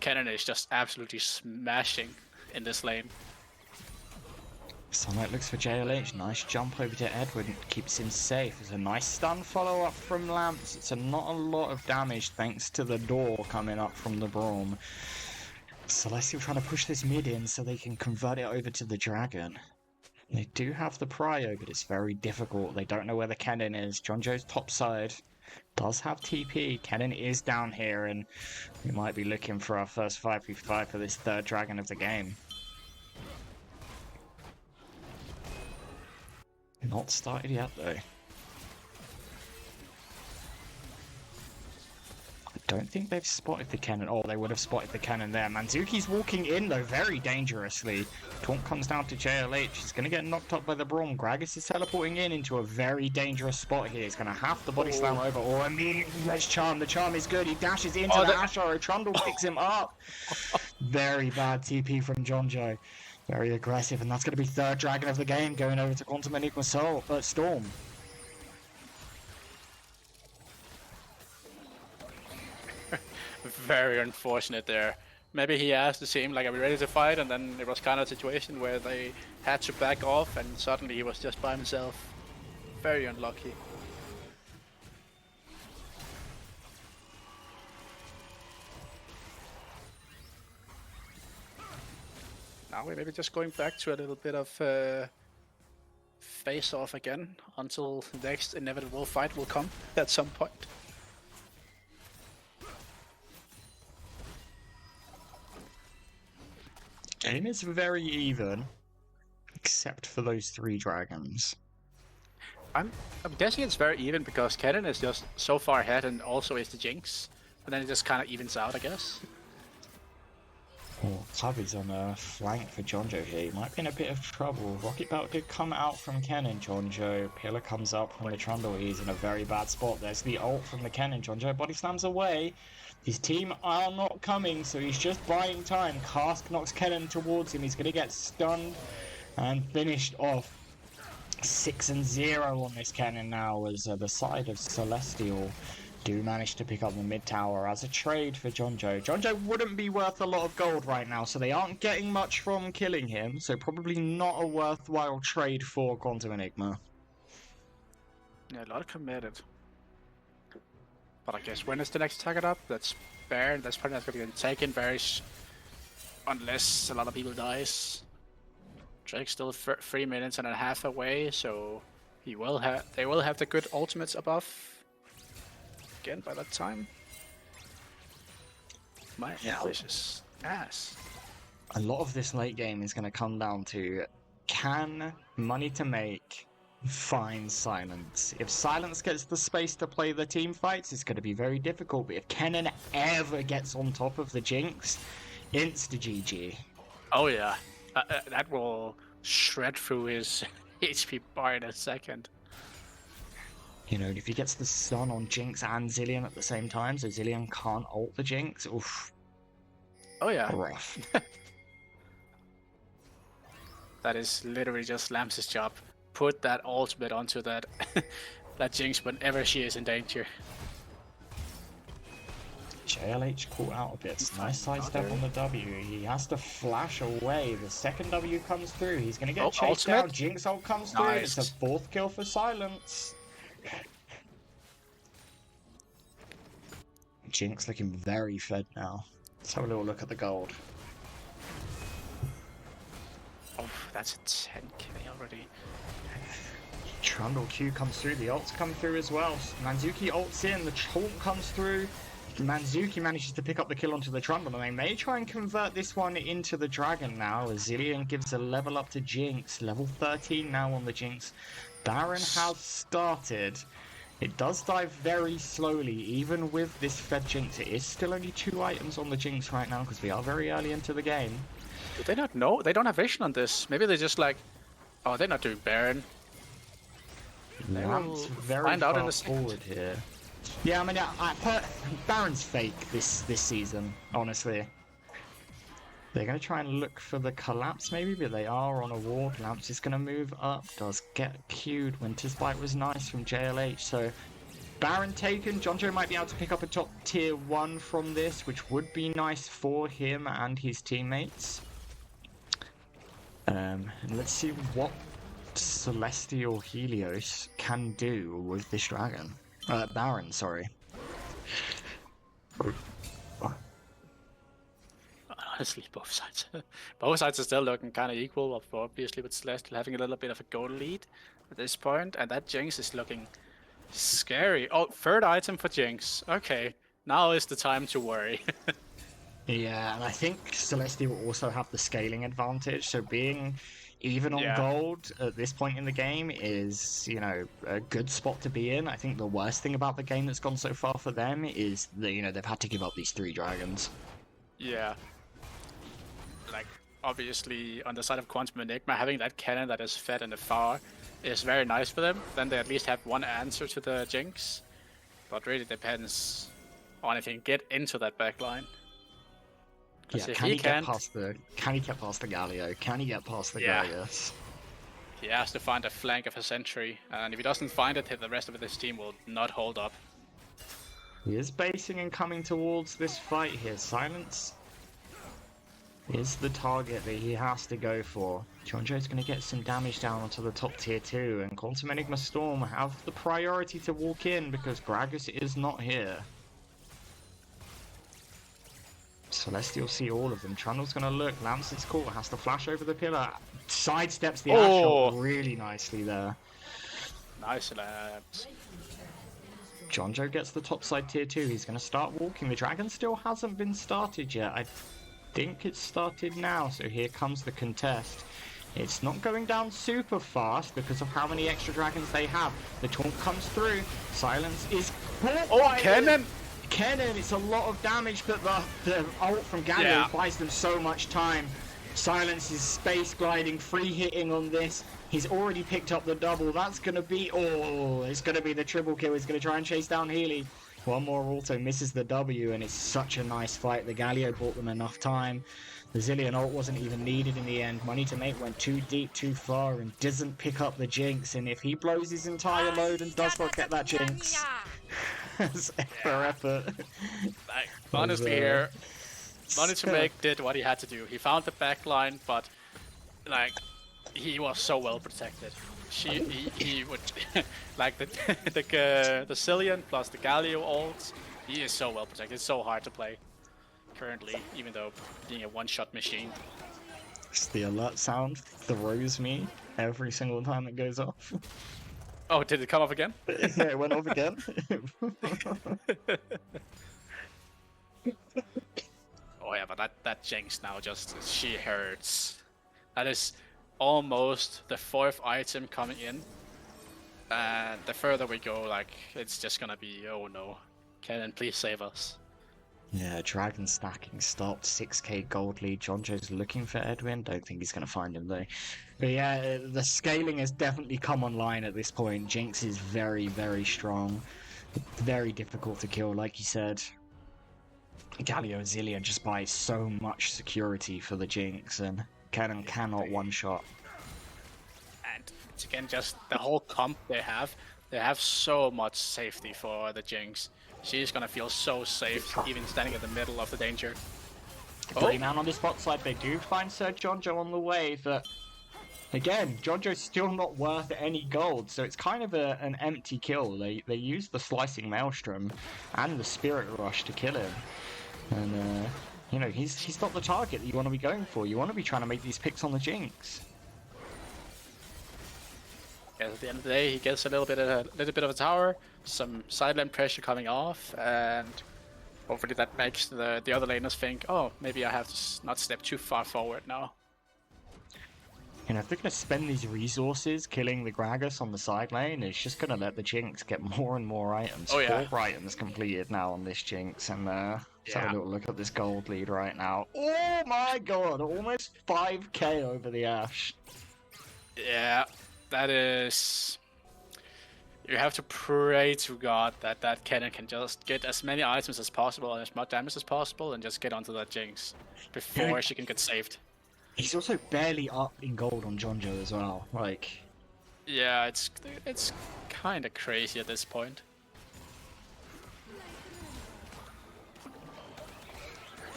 Cannon is just absolutely smashing in this lane. Sunlight looks for JLH. Nice jump over to Edward. Keeps him safe. It's a nice stun follow-up from Lamps. It's not a lot of damage thanks to the door coming up from the Braum. Celestial trying to push this mid in so they can convert it over to the Dragon. They do have the prio, but it's very difficult. They don't know where the cannon is. Jonjo's top side does have TP. Cannon is down here, and we might be looking for our first 5v5 for this third dragon of the game. Not started yet, though. I don't think they've spotted the cannon. Oh, they would have spotted the cannon there. Manzuki's walking in, though, very dangerously. Taunt comes down to JLH. He's going to get knocked up by the Braum. Gragas is teleporting into a very dangerous spot here. He's going to have to body slam over. Or immediately let's Charm. The Charm is good. He dashes into the Ashe arrow. Trundle picks him up. Very bad TP from Jonjo. Very aggressive. And that's going to be third dragon of the game going over to Quantum Enigma Storm. Very unfortunate there. Maybe he asked the same, like, are we ready to fight? And then it was kind of a situation where they had to back off, and suddenly he was just by himself. Very unlucky. Now we're maybe just going back to a little bit of face-off again, until the next inevitable fight will come at some point. Game is very even, except for those 3 dragons. I'm guessing it's very even because Cannon is just so far ahead, and also is the Jinx. And then it just kind of evens out, I guess. Oh, Clubby's on a flank for Jonjo here. He might be in a bit of trouble. Rocket Belt did come out from Kennen. Jonjo. Pillar comes up from the Trundle. He's in a very bad spot. There's the ult from the Kennen. Jonjo body slams away. His team are not coming, so he's just buying time. Cask knocks Kennen towards him. He's going to get stunned and finished off. 6-0 on this Kennen now as the side of Celestial do manage to pick up the mid tower as a trade for Jonjo. Jonjo wouldn't be worth a lot of gold right now, so they aren't getting much from killing him, so probably not a worthwhile trade for Quantum Enigma. Yeah, a lot committed. But I guess when is the next target up? That's Baron. That's probably not going to get taken unless a lot of people dies. Drake's still 3 minutes and a half away, so they will have the good ultimates above. Again by that time. My vicious ass. A lot of this late game is going to come down to, can Money to Make find Silence? If Silence gets the space to play the team fights, it's going to be very difficult, but if Kennen ever gets on top of the Jinx, insta-GG. Oh yeah, that will shred through his HP bar in a second. You know, if he gets the stun on Jinx and Zilean at the same time, so Zilean can't ult the Jinx, oof. Oh yeah. Rough. That is literally just Lamps' job. Put that ultimate onto that that Jinx whenever she is in danger. JLH caught out a bit. Nice sidestep on the W. He has to flash away. The second W comes through. He's going to get chased down. Jinx ult comes through. It's a fourth kill for Silence. Jinx looking very fed now. Let's have a little look at the gold. Oh, that's a 10k already. Trundle Q comes through. The ults come through as well. Manzuki ults in. The taunt comes through. Manzuki manages to pick up the kill onto the Trundle, and they may try and convert this one into the Dragon now, as Zilean gives a level up to Jinx. Level 13 now on the Jinx. Baron has started. It does die very slowly, even with this fed Jinx. It is still only 2 items on the Jinx right now, because we are very early into the game. Do they not know? They don't have vision on this. Maybe they're just like, oh, they're not doing Baron. They will find out in a second. Forward here. Yeah, I mean, Baron's fake this season, honestly. They're going to try and look for the collapse maybe, but they are on a ward. Lamps is going to move up, does get queued. Winter's Bite was nice from JLH, so Baron taken. Jonjo might be able to pick up a top tier 1 from this, which would be nice for him and his teammates. Let's see what Celestial Helios can do with this dragon. Baron, sorry. Honestly, both sides are still looking kind of equal, obviously with Celestial having a little bit of a goal lead at this point, and that Jinx is looking scary. Oh, third item for Jinx. Okay, now is the time to worry. Yeah, and I think Celestial will also have the scaling advantage, so being even on gold at this point in the game is, you know, a good spot to be in. I think the worst thing about the game that's gone so far for them is that, you know, they've had to give up these 3 dragons. Yeah. Like, obviously, on the side of Quantum Enigma, having that cannon that is fed in the far is very nice for them. Then they at least have one answer to the Jinx. But really depends on if he can get into that backline. Yeah, can he get past the Galio? Can he get past the Gallius? He has to find a flank of a sentry, and if he doesn't find it, the rest of his team will not hold up. He is basing and coming towards this fight here. Silence is the target that he has to go for. Jonjo's going to get some damage down onto the top tier 2, and Quantum Enigma Storm have the priority to walk in because Gragas is not here. Celestial see all of them. Trundle's going to look. Lamps is caught. Has to flash over the pillar. Sidesteps the Ash shot really nicely there. Nice Lamps. Jonjo gets the top side tier 2. He's going to start walking. The dragon still hasn't been started yet. I think it's started now. So here comes the contest. It's not going down super fast because of how many extra dragons they have. The taunt comes through. Silence is caught. Oh, cannon! Kennen, it's a lot of damage, but the ult from Galio buys them so much time. Silence is space gliding, free hitting on this. He's already picked up the double. That's going to be... Oh, it's going to be the triple kill. He's going to try and chase down Healy. One more auto misses the W, and it's such a nice fight. The Galio bought them enough time. The Zillion ult wasn't even needed in the end. Money to Make went too deep, too far, and doesn't pick up the Jinx. And if he blows his entire load and does not get that Jinx, that's effort. Like, honestly, here, Money to Make did what he had to do. He found the backline, but like he was so well protected. He would like the Cillian plus the Galio ults. He is so well protected. It's so hard to play currently, even though being a one-shot machine. It's the alert sound throws me every single time it goes off. Oh, did it come off again? Yeah, it went off again. Oh yeah, but that Jinx now she hurts. That is almost the 4th item coming in, and the further we go, like, it's just gonna be, oh no, Kennen, please save us. Yeah, Dragon stacking stopped, 6k gold lead. Jonjo's looking for Edwin, don't think he's gonna find him though. But yeah, the scaling has definitely come online at this point. Jinx is very, very strong, very difficult to kill, like you said. Galio and Zillion just buy so much security for the Jinx, and Kennen cannot one-shot. And it's again just the whole comp they have so much safety for the Jinx. She's gonna feel so safe, even standing in the middle of the danger. 3-man on the spot side, they do find Sir Jonjo on the way, but again, Jonjo's still not worth any gold, so it's kind of an empty kill. They use the Slicing Maelstrom and the Spirit Rush to kill him. And, you know, he's not the target that you want to be going for. You want to be trying to make these picks on the Jinx. Yeah, at the end of the day, he gets a little bit of a tower, some sideline pressure coming off, and hopefully that makes the other laners think, oh, maybe I have to not step too far forward now. You know, if they're going to spend these resources killing the Gragas on the side lane, it's just going to let the Jinx get more and more items. Oh, yeah. 4 items completed now on this Jinx, and let's have a little look at this gold lead right now. Oh my god, almost 5k over the Ashe. Yeah, that is... You have to pray to God that Kennen can just get as many items as possible and as much damage as possible and just get onto that Jinx before she can get saved. He's also barely up in gold on Jonjo as well, like... Yeah, it's kind of crazy at this point.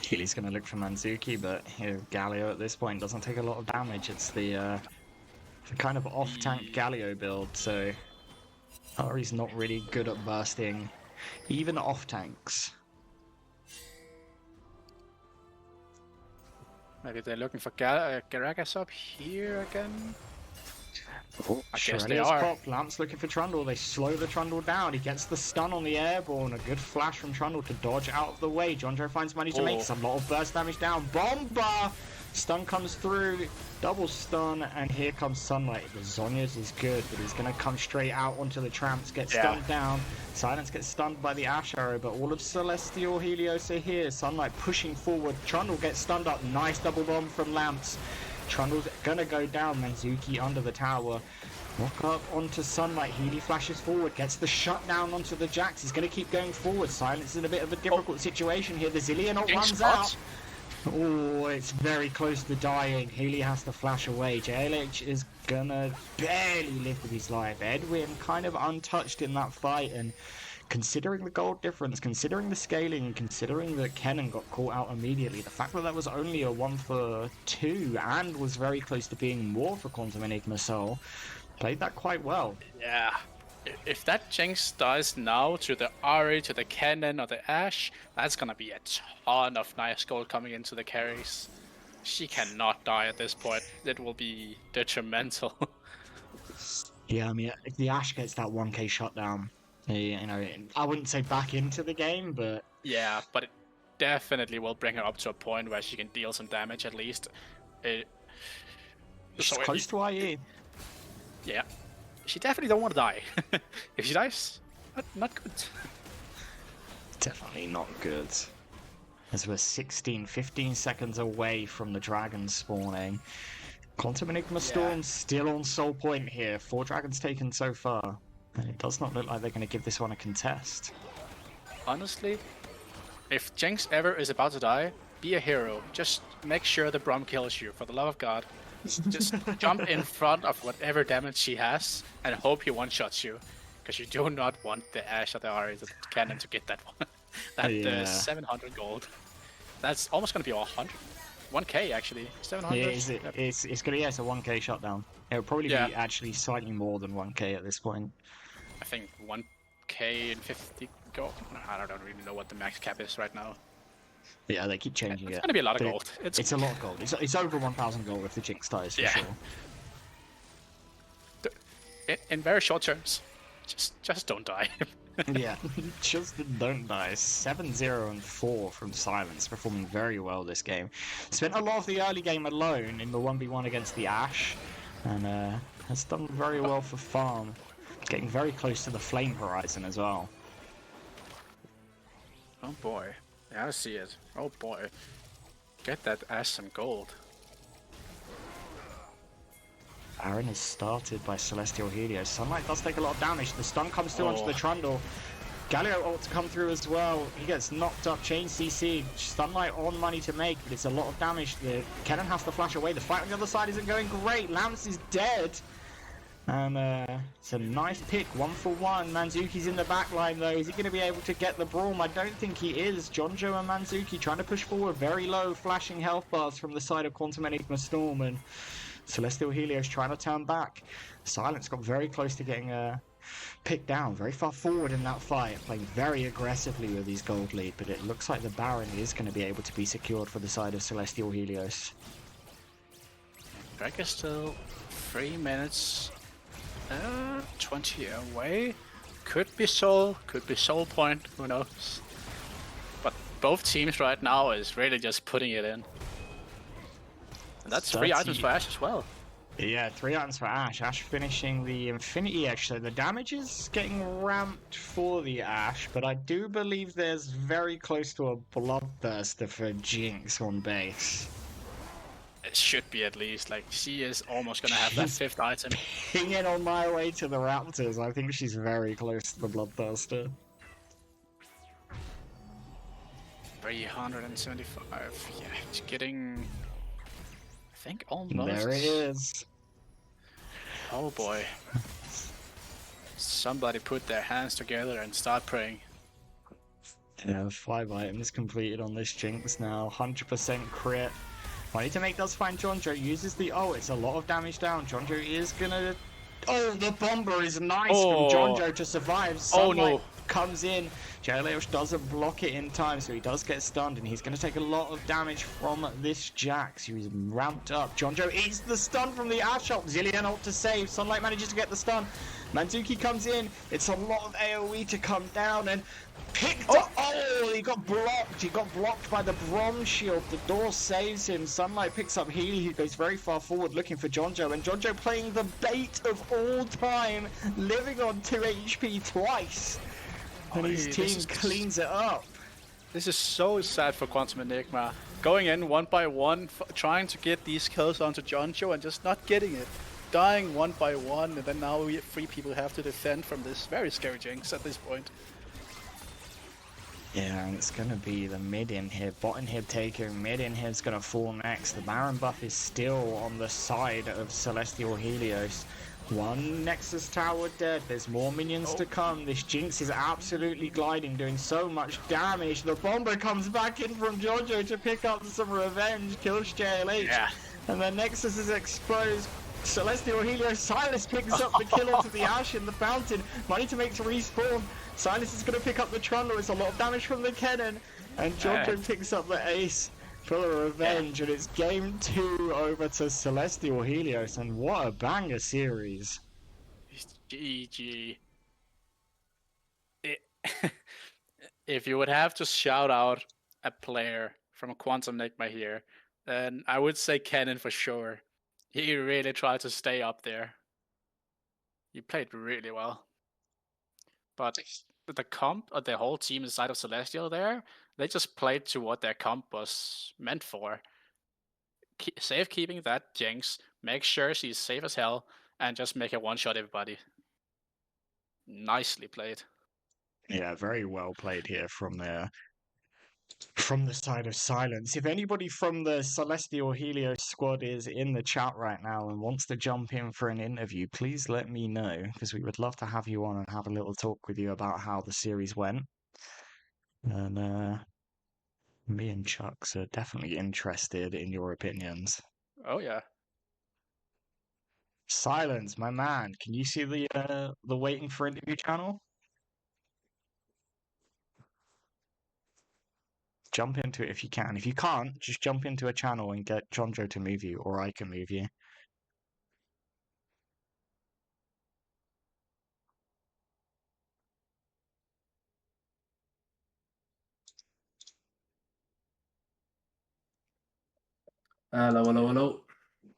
Healy's going to look for Manzuki, but you know, Galio at this point doesn't take a lot of damage. It's the kind of off-tank Galio build, so... Ari's not really good at bursting, even off-tanks. Maybe they're looking for Gragas up here again? Oh, I guess Shirley they is are. popped. Lamp's looking for Trundle. They slow the Trundle down. He gets the stun on the airborne. A good flash from Trundle to dodge out of the way. Jonjo finds Money to Make. Some lot of burst damage down. Bomba! Stun comes through. Double stun. And here comes Sunlight. The Zhonya's is good, but he's going to come straight out onto the Tramps. Get stunned down. Silence gets stunned by the Ashe Arrow, but all of Celestial Helios are here. Sunlight pushing forward. Trundle gets stunned up. Nice double bomb from Lamps. Trundle's gonna go down. Manzuki under the tower. Walk up onto Sunlight. Healy flashes forward. Gets the shutdown onto the Jax. He's gonna keep going forward. Silence is in a bit of a difficult situation here. The Zillion runs out. Oh, it's very close to dying. Healy has to flash away. JLH is gonna barely live with his life. Edwin kind of untouched in that fight, and considering the gold difference, considering the scaling, and considering that Kennen got caught out immediately, the fact that that was only a 1 for 2 and was very close to being more for Quantum Enigma Soul, played that quite well. Yeah. If that Jinx dies now to the Ahri, to the Kennen, or the Ashe, that's gonna be a ton of nice gold coming into the carries. She cannot die at this point. It will be detrimental. Yeah, I mean, if the Ashe gets that 1k shutdown, you know, I wouldn't say back into the game, but... Yeah, but it definitely will bring her up to a point where she can deal some damage at least. She's close to IE. Yeah. She definitely don't want to die. If she dies, not good. Definitely not good. As we're 15 seconds away from the dragons spawning. Quantum Enigma Storm still on soul point here. 4 dragons taken so far. And it does not look like they're going to give this one a contest. Honestly, if Jinx ever is about to die, be a hero. Just make sure the Brom kills you, for the love of God. Just jump in front of whatever damage she has and hope he one-shots you. Because you do not want the Ashe or the Ari, the cannon, to get that one. That 700 gold. That's almost going to be 100. 1k actually. 700. Yeah, it's gonna it's a 1k shutdown. It'll probably be actually slightly more than 1k at this point. I think 1k and 50 gold. I don't really know what the max cap is right now. Yeah, they keep changing it. It's gonna be a lot of gold. It's a lot of gold. It's over 1,000 gold if the Jinx dies for sure. In very short terms, just don't die. Yeah, just don't die. 7-0 and 4 from Silence, performing very well this game. Spent a lot of the early game alone in the 1v1 against the Ashe, and has done very well for farm. Getting very close to the flame horizon as well. Oh boy. Yeah, I see it. Oh boy. Get that Ashe some gold. Baron is started by Celestial Helios. Sunlight does take a lot of damage. The stun comes through onto the Trundle. Galio ult to come through as well. He gets knocked up. Chain CC. Sunlight on money to make, but it's a lot of damage. The Kennen has to flash away. The fight on the other side isn't going great. Lance is dead. And it's a nice pick. 1-for-1. Manzuki's in the back line though. Is he going to be able to get the Braum? I don't think he is. Jonjo and Manzuki trying to push forward. Very low flashing health bars from the side of Quantum Enigma Storm. And Celestial Helios trying to turn back. Silence got very close to getting picked down. Very far forward in that fight. Playing very aggressively with his gold lead. But it looks like the Baron is going to be able to be secured for the side of Celestial Helios. Drake is still 3 minutes 20 away. Could be soul point, who knows. But both teams right now is really just putting it in. And that's 3 items for Ashe as well. Yeah, 3 items for Ashe. Ashe finishing the Infinity Edge. So the damage is getting ramped for the Ashe, but I do believe there's very close to a Bloodthirster for Jinx on base. It should be at least. Like, she is almost gonna have that 5th item. Pinging on my way to the Raptors. I think she's very close to the Bloodthirster. 375. Yeah, it's getting... I think almost. There it is. Oh boy. Somebody put their hands together and start praying. Yeah, 5 items completed on this Jinx now. 100% crit. Money to make does find Jonjo. Uses the... Oh, it's a lot of damage down. Jonjo is gonna... Oh, the bomber is nice from Jonjo to survive. Sunlight comes in. Helios doesn't block it in time, so he does get stunned, and he's going to take a lot of damage from this Jax, who is ramped up. Jonjo eats the stun from the Ashe ult. Zilean ult to save. Sunlight manages to get the stun. Manzuki comes in. It's a lot of AoE to come down, and picked up. Oh, he got blocked. He got blocked by the Brom shield. The door saves him. Sunlight picks up Healy, who goes very far forward looking for Jonjo, and Jonjo playing the bait of all time, living on 2 HP twice. And his team cleans it up. This is so sad for Quantum Enigma. Going in 1 by 1, trying to get these kills onto Jonjo and just not getting it. Dying 1 by 1, and then now 3 people have to defend from this very scary Jinx at this point. Yeah, and it's going to be the mid inhib, bot inhib taken, mid inhib's going to fall next. The Baron buff is still on the side of Celestial Helios. 1 Nexus tower dead, there's more minions to come. This Jinx is absolutely gliding, doing so much damage. The bomber comes back in from Jonjo to pick up some revenge, kills JLH. Yeah. And the Nexus is exposed. Celestial Helios, Silas picks up the kill onto the Ashe in the fountain. Money to make to respawn. Silas is going to pick up the Trundle. It's a lot of damage from the Kennen. And Jonjo picks up the ace for the revenge. And it's game 2 over to Celestial Helios. And what a banger series. GG. If you would have to shout out a player from Quantum Enigma here, then I would say Kennen for sure. He really tried to stay up there. He played really well. But the comp or the whole team inside of Celestial there, they just played to what their comp was meant for. Safe keeping that Jinx, make sure she's safe as hell, and just make her one-shot everybody. Nicely played. Yeah, very well played here from the side of Silence. If anybody from the Celestial Helios squad is in the chat right now and wants to jump in for an interview, please let me know, because we would love to have you on and have a little talk with you about how the series went. And me and Chucks are definitely interested in your opinions. Oh yeah. Silence, my man, can you see the waiting for interview channel? Jump into it if you can. If you can't, just jump into a channel and get Chondro to move you, or I can move you. Hello.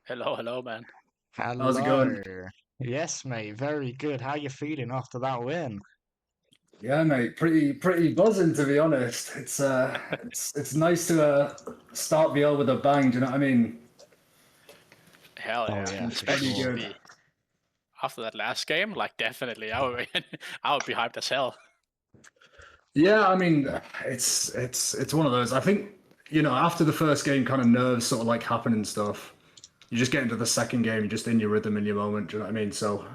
Hello, man. Hello. How's it going? Yes, mate. Very good. How you feeling after that win? Yeah, mate. Pretty buzzing, to be honest. It's nice to start VL with a bang. Do you know what I mean? Hell Oh, yeah. yeah, for Especially sure. after that last game, like definitely, I would be hyped as hell. Yeah, I mean, it's one of those. I think, after the first game, kind of nerves sort of like happen and stuff. You just get into the second game, you're just in your rhythm, in your moment. Do you know what I mean? So,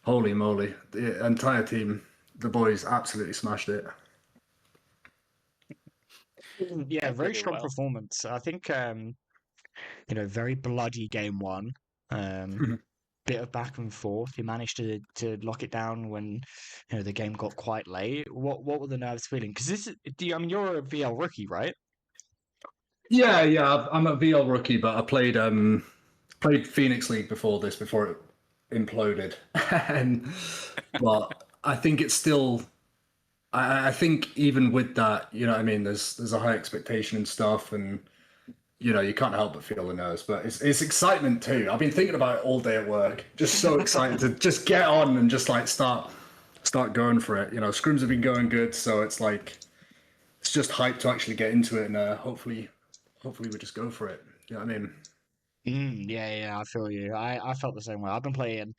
holy moly, the entire team, the boys, absolutely smashed it. Yeah, very Really strong well. performance. I think very bloody game one. Bit of back and forth. You managed to lock it down when the game got quite late. What were the nerves feeling? Because you're a VL rookie, right? Yeah. I'm a VL rookie, but I played Phoenix League before it imploded. But I think it's still. I think even with that, you know what I mean. There's a high expectation and stuff, and you can't help but feel the nerves. But it's excitement too. I've been thinking about it all day at work. Just so excited to just get on and just like start going for it. Scrims have been going good, so it's like it's just hype to actually get into it, and hopefully we just go for it. You know what I mean? Yeah, I feel you. I felt the same way. I've been playing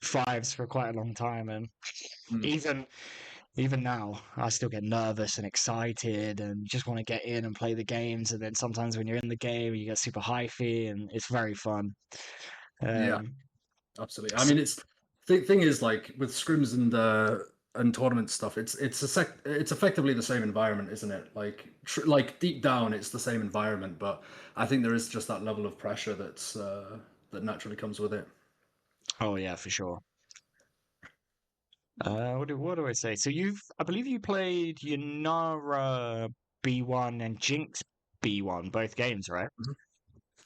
fives for quite a long time, and even now, I still get nervous and excited, and just want to get in and play the games. And then sometimes when you're in the game, you get super hyphy, and it's very fun. Yeah, absolutely. I so- mean, thing is like with scrims and tournament stuff. It's effectively the same environment, isn't it? Like deep down, it's the same environment, but I think there is just that level of pressure that naturally comes with it. Oh yeah, for sure. What do I say? So I believe you played Yanara B1 and Jinx B1 both games, right?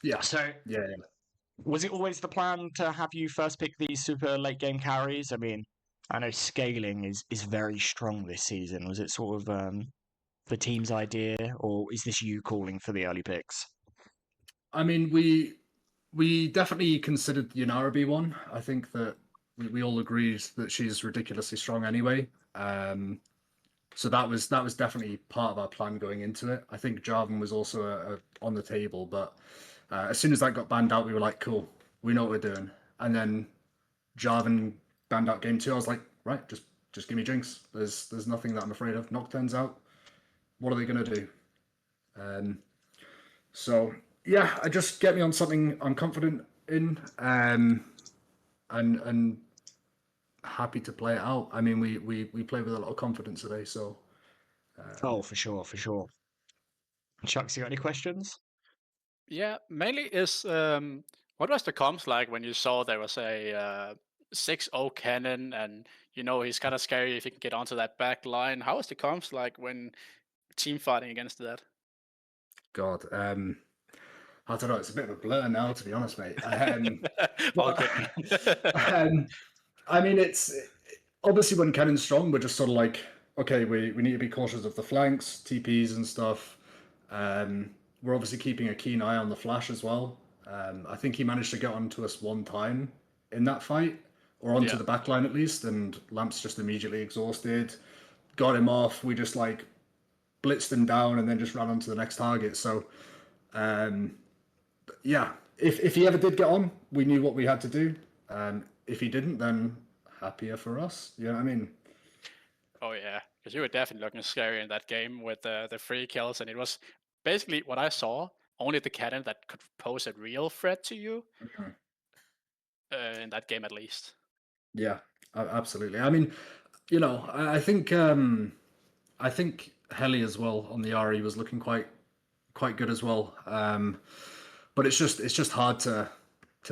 Yeah, So yeah. was it always the plan to have you first pick these super late game carries? I mean, I know scaling is very strong this season. Was it sort of the team's idea, or is this you calling for the early picks? I mean, we definitely considered Yanara B1. I think that we all agreed that she's ridiculously strong anyway. So that was definitely part of our plan going into it. I think Jarvan was also on the table, but as soon as that got banned out, we were like, cool, we know what we're doing. And then Jarvan banned out game 2. I was like, right, just give me Jinx. There's nothing that I'm afraid of. Nocturne's out. What are they gonna do? So yeah, I just get me on something I'm confident in, and happy to play it out. I mean, we play with a lot of confidence today, so. Oh, for sure, for sure. Chucks, you got any questions? Yeah, mainly is what was the comms like when you saw there was a 6-0 cannon, and he's kind of scary if he can get onto that back line. How was the comms like when team fighting against that? God, I don't know. It's a bit of a blur now, to be honest, mate. All good. I mean, it's obviously when Cannon's strong, we're just sort of like, okay, we need to be cautious of the flanks, TPs and stuff. We're obviously keeping a keen eye on the Flash as well. I think he managed to get onto us one time in that fight, or onto Yeah. the back line at least, and Lamp's just immediately exhausted. Got him off. We just like blitzed him down and then just ran on to the next target. So, yeah, if he ever did get on, we knew what we had to do. If he didn't, then happier for us. You know what I mean? Oh yeah, because you were definitely looking scary in that game with the free kills, and it was basically what I saw. Only the cannon that could pose a real threat to you in that game, at least. Yeah, absolutely. I mean, you know, I think Heli as well on the RE was looking quite good as well. But it's just hard to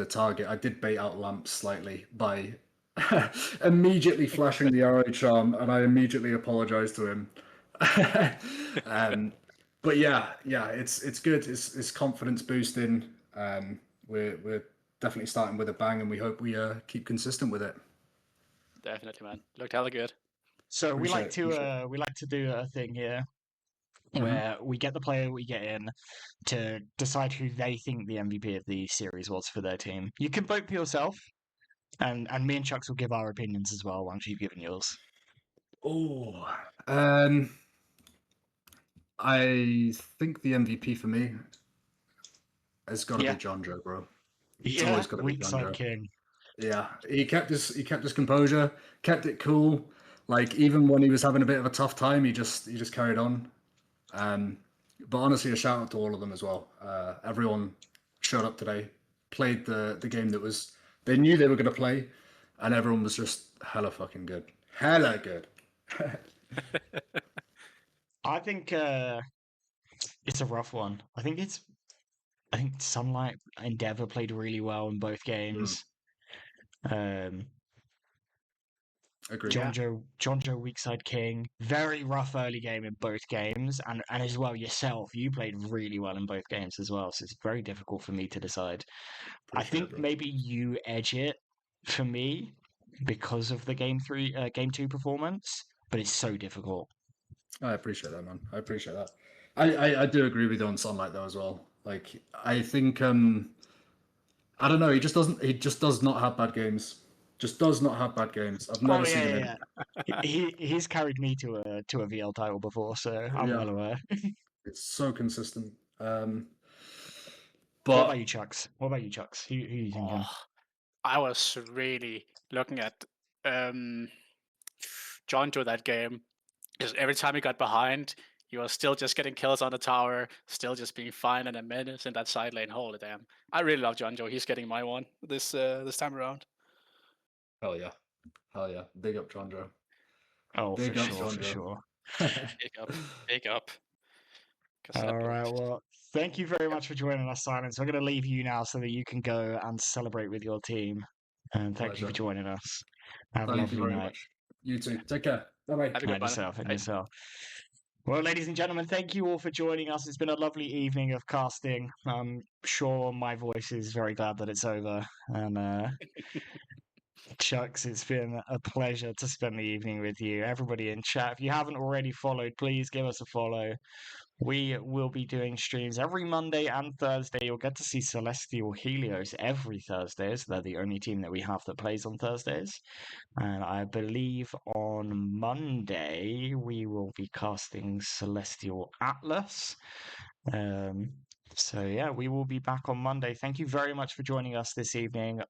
target. I did bait out Lamps slightly by immediately flashing the arrow charm, and I immediately apologized to him. But yeah, it's good. It's confidence boosting. We're definitely starting with a bang, and we hope we keep consistent with it. Definitely, man. Looked hella good. So Appreciate it. we like to do a thing here Mhm. where we get the player we get in to decide who they think the MVP of the series was for their team. You can vote for yourself, and me and Chucks will give our opinions as well once you've given yours. Oh, I think the MVP for me has got to Yeah. be John Joe, bro. It's Yeah, always got to be weak John side Joe. king. Yeah, he kept his composure, kept it cool. Like even when he was having a bit of a tough time, he just carried on. But honestly, a shout out to all of them as well. Everyone showed up today, played the game that was they knew they were going to play, and everyone was just hella fucking good, hella good. I think it's a rough one. I think Sunlight Endeavor played really well in both games. Agreed. Yeah. John Joe Weakside King, very rough early game in both games, and as well yourself, you played really well in both games as well. So it's very difficult for me to decide. I Appreciate it, think bro. maybe you edge it for me because of the game two performance, but it's so difficult. I appreciate that, man. I appreciate that. I do agree with you on Sunlight though as well. Like I think I don't know. He just does not have bad games. Just does not have bad games. I've never seen him in. He's carried me to a VL title before, so I'm Yeah. well aware. It's so consistent. What But about you, Chucks? What about you, Chucks? Who are you thinking? Oh, I was really looking at John to that game, because every time he got behind, he was still just getting kills on the tower, still just being fine and a menace in that side lane. Holy damn! I really love John Joe. He's getting my one this time around. hell yeah, big up John Joe. Oh, Big for up sure, John for Joe. sure. Big up. 'Cause that All right, build- well, thank you very much for joining us, Silence. We're going to leave you now so that you can go and celebrate with your team. And thank you for Pleasure. joining us. Have a Thank you lovely very night. much. You too. Take care. Bye bye. Have a good And one. yourself, and Bye. yourself. Well, ladies and gentlemen, thank you all for joining us. It's been a lovely evening of casting. I'm sure my voice is very glad that it's over. And Chucks, it's been a pleasure to spend the evening with you. Everybody in chat, if you haven't already followed, please give us a follow. We will be doing streams every Monday and Thursday. You'll get to see Celestial Helios every Thursday. So they're the only team that we have that plays on Thursdays. And I believe on Monday we will be casting Celestial Atlas. So yeah, we will be back on Monday. Thank you very much for joining us this evening.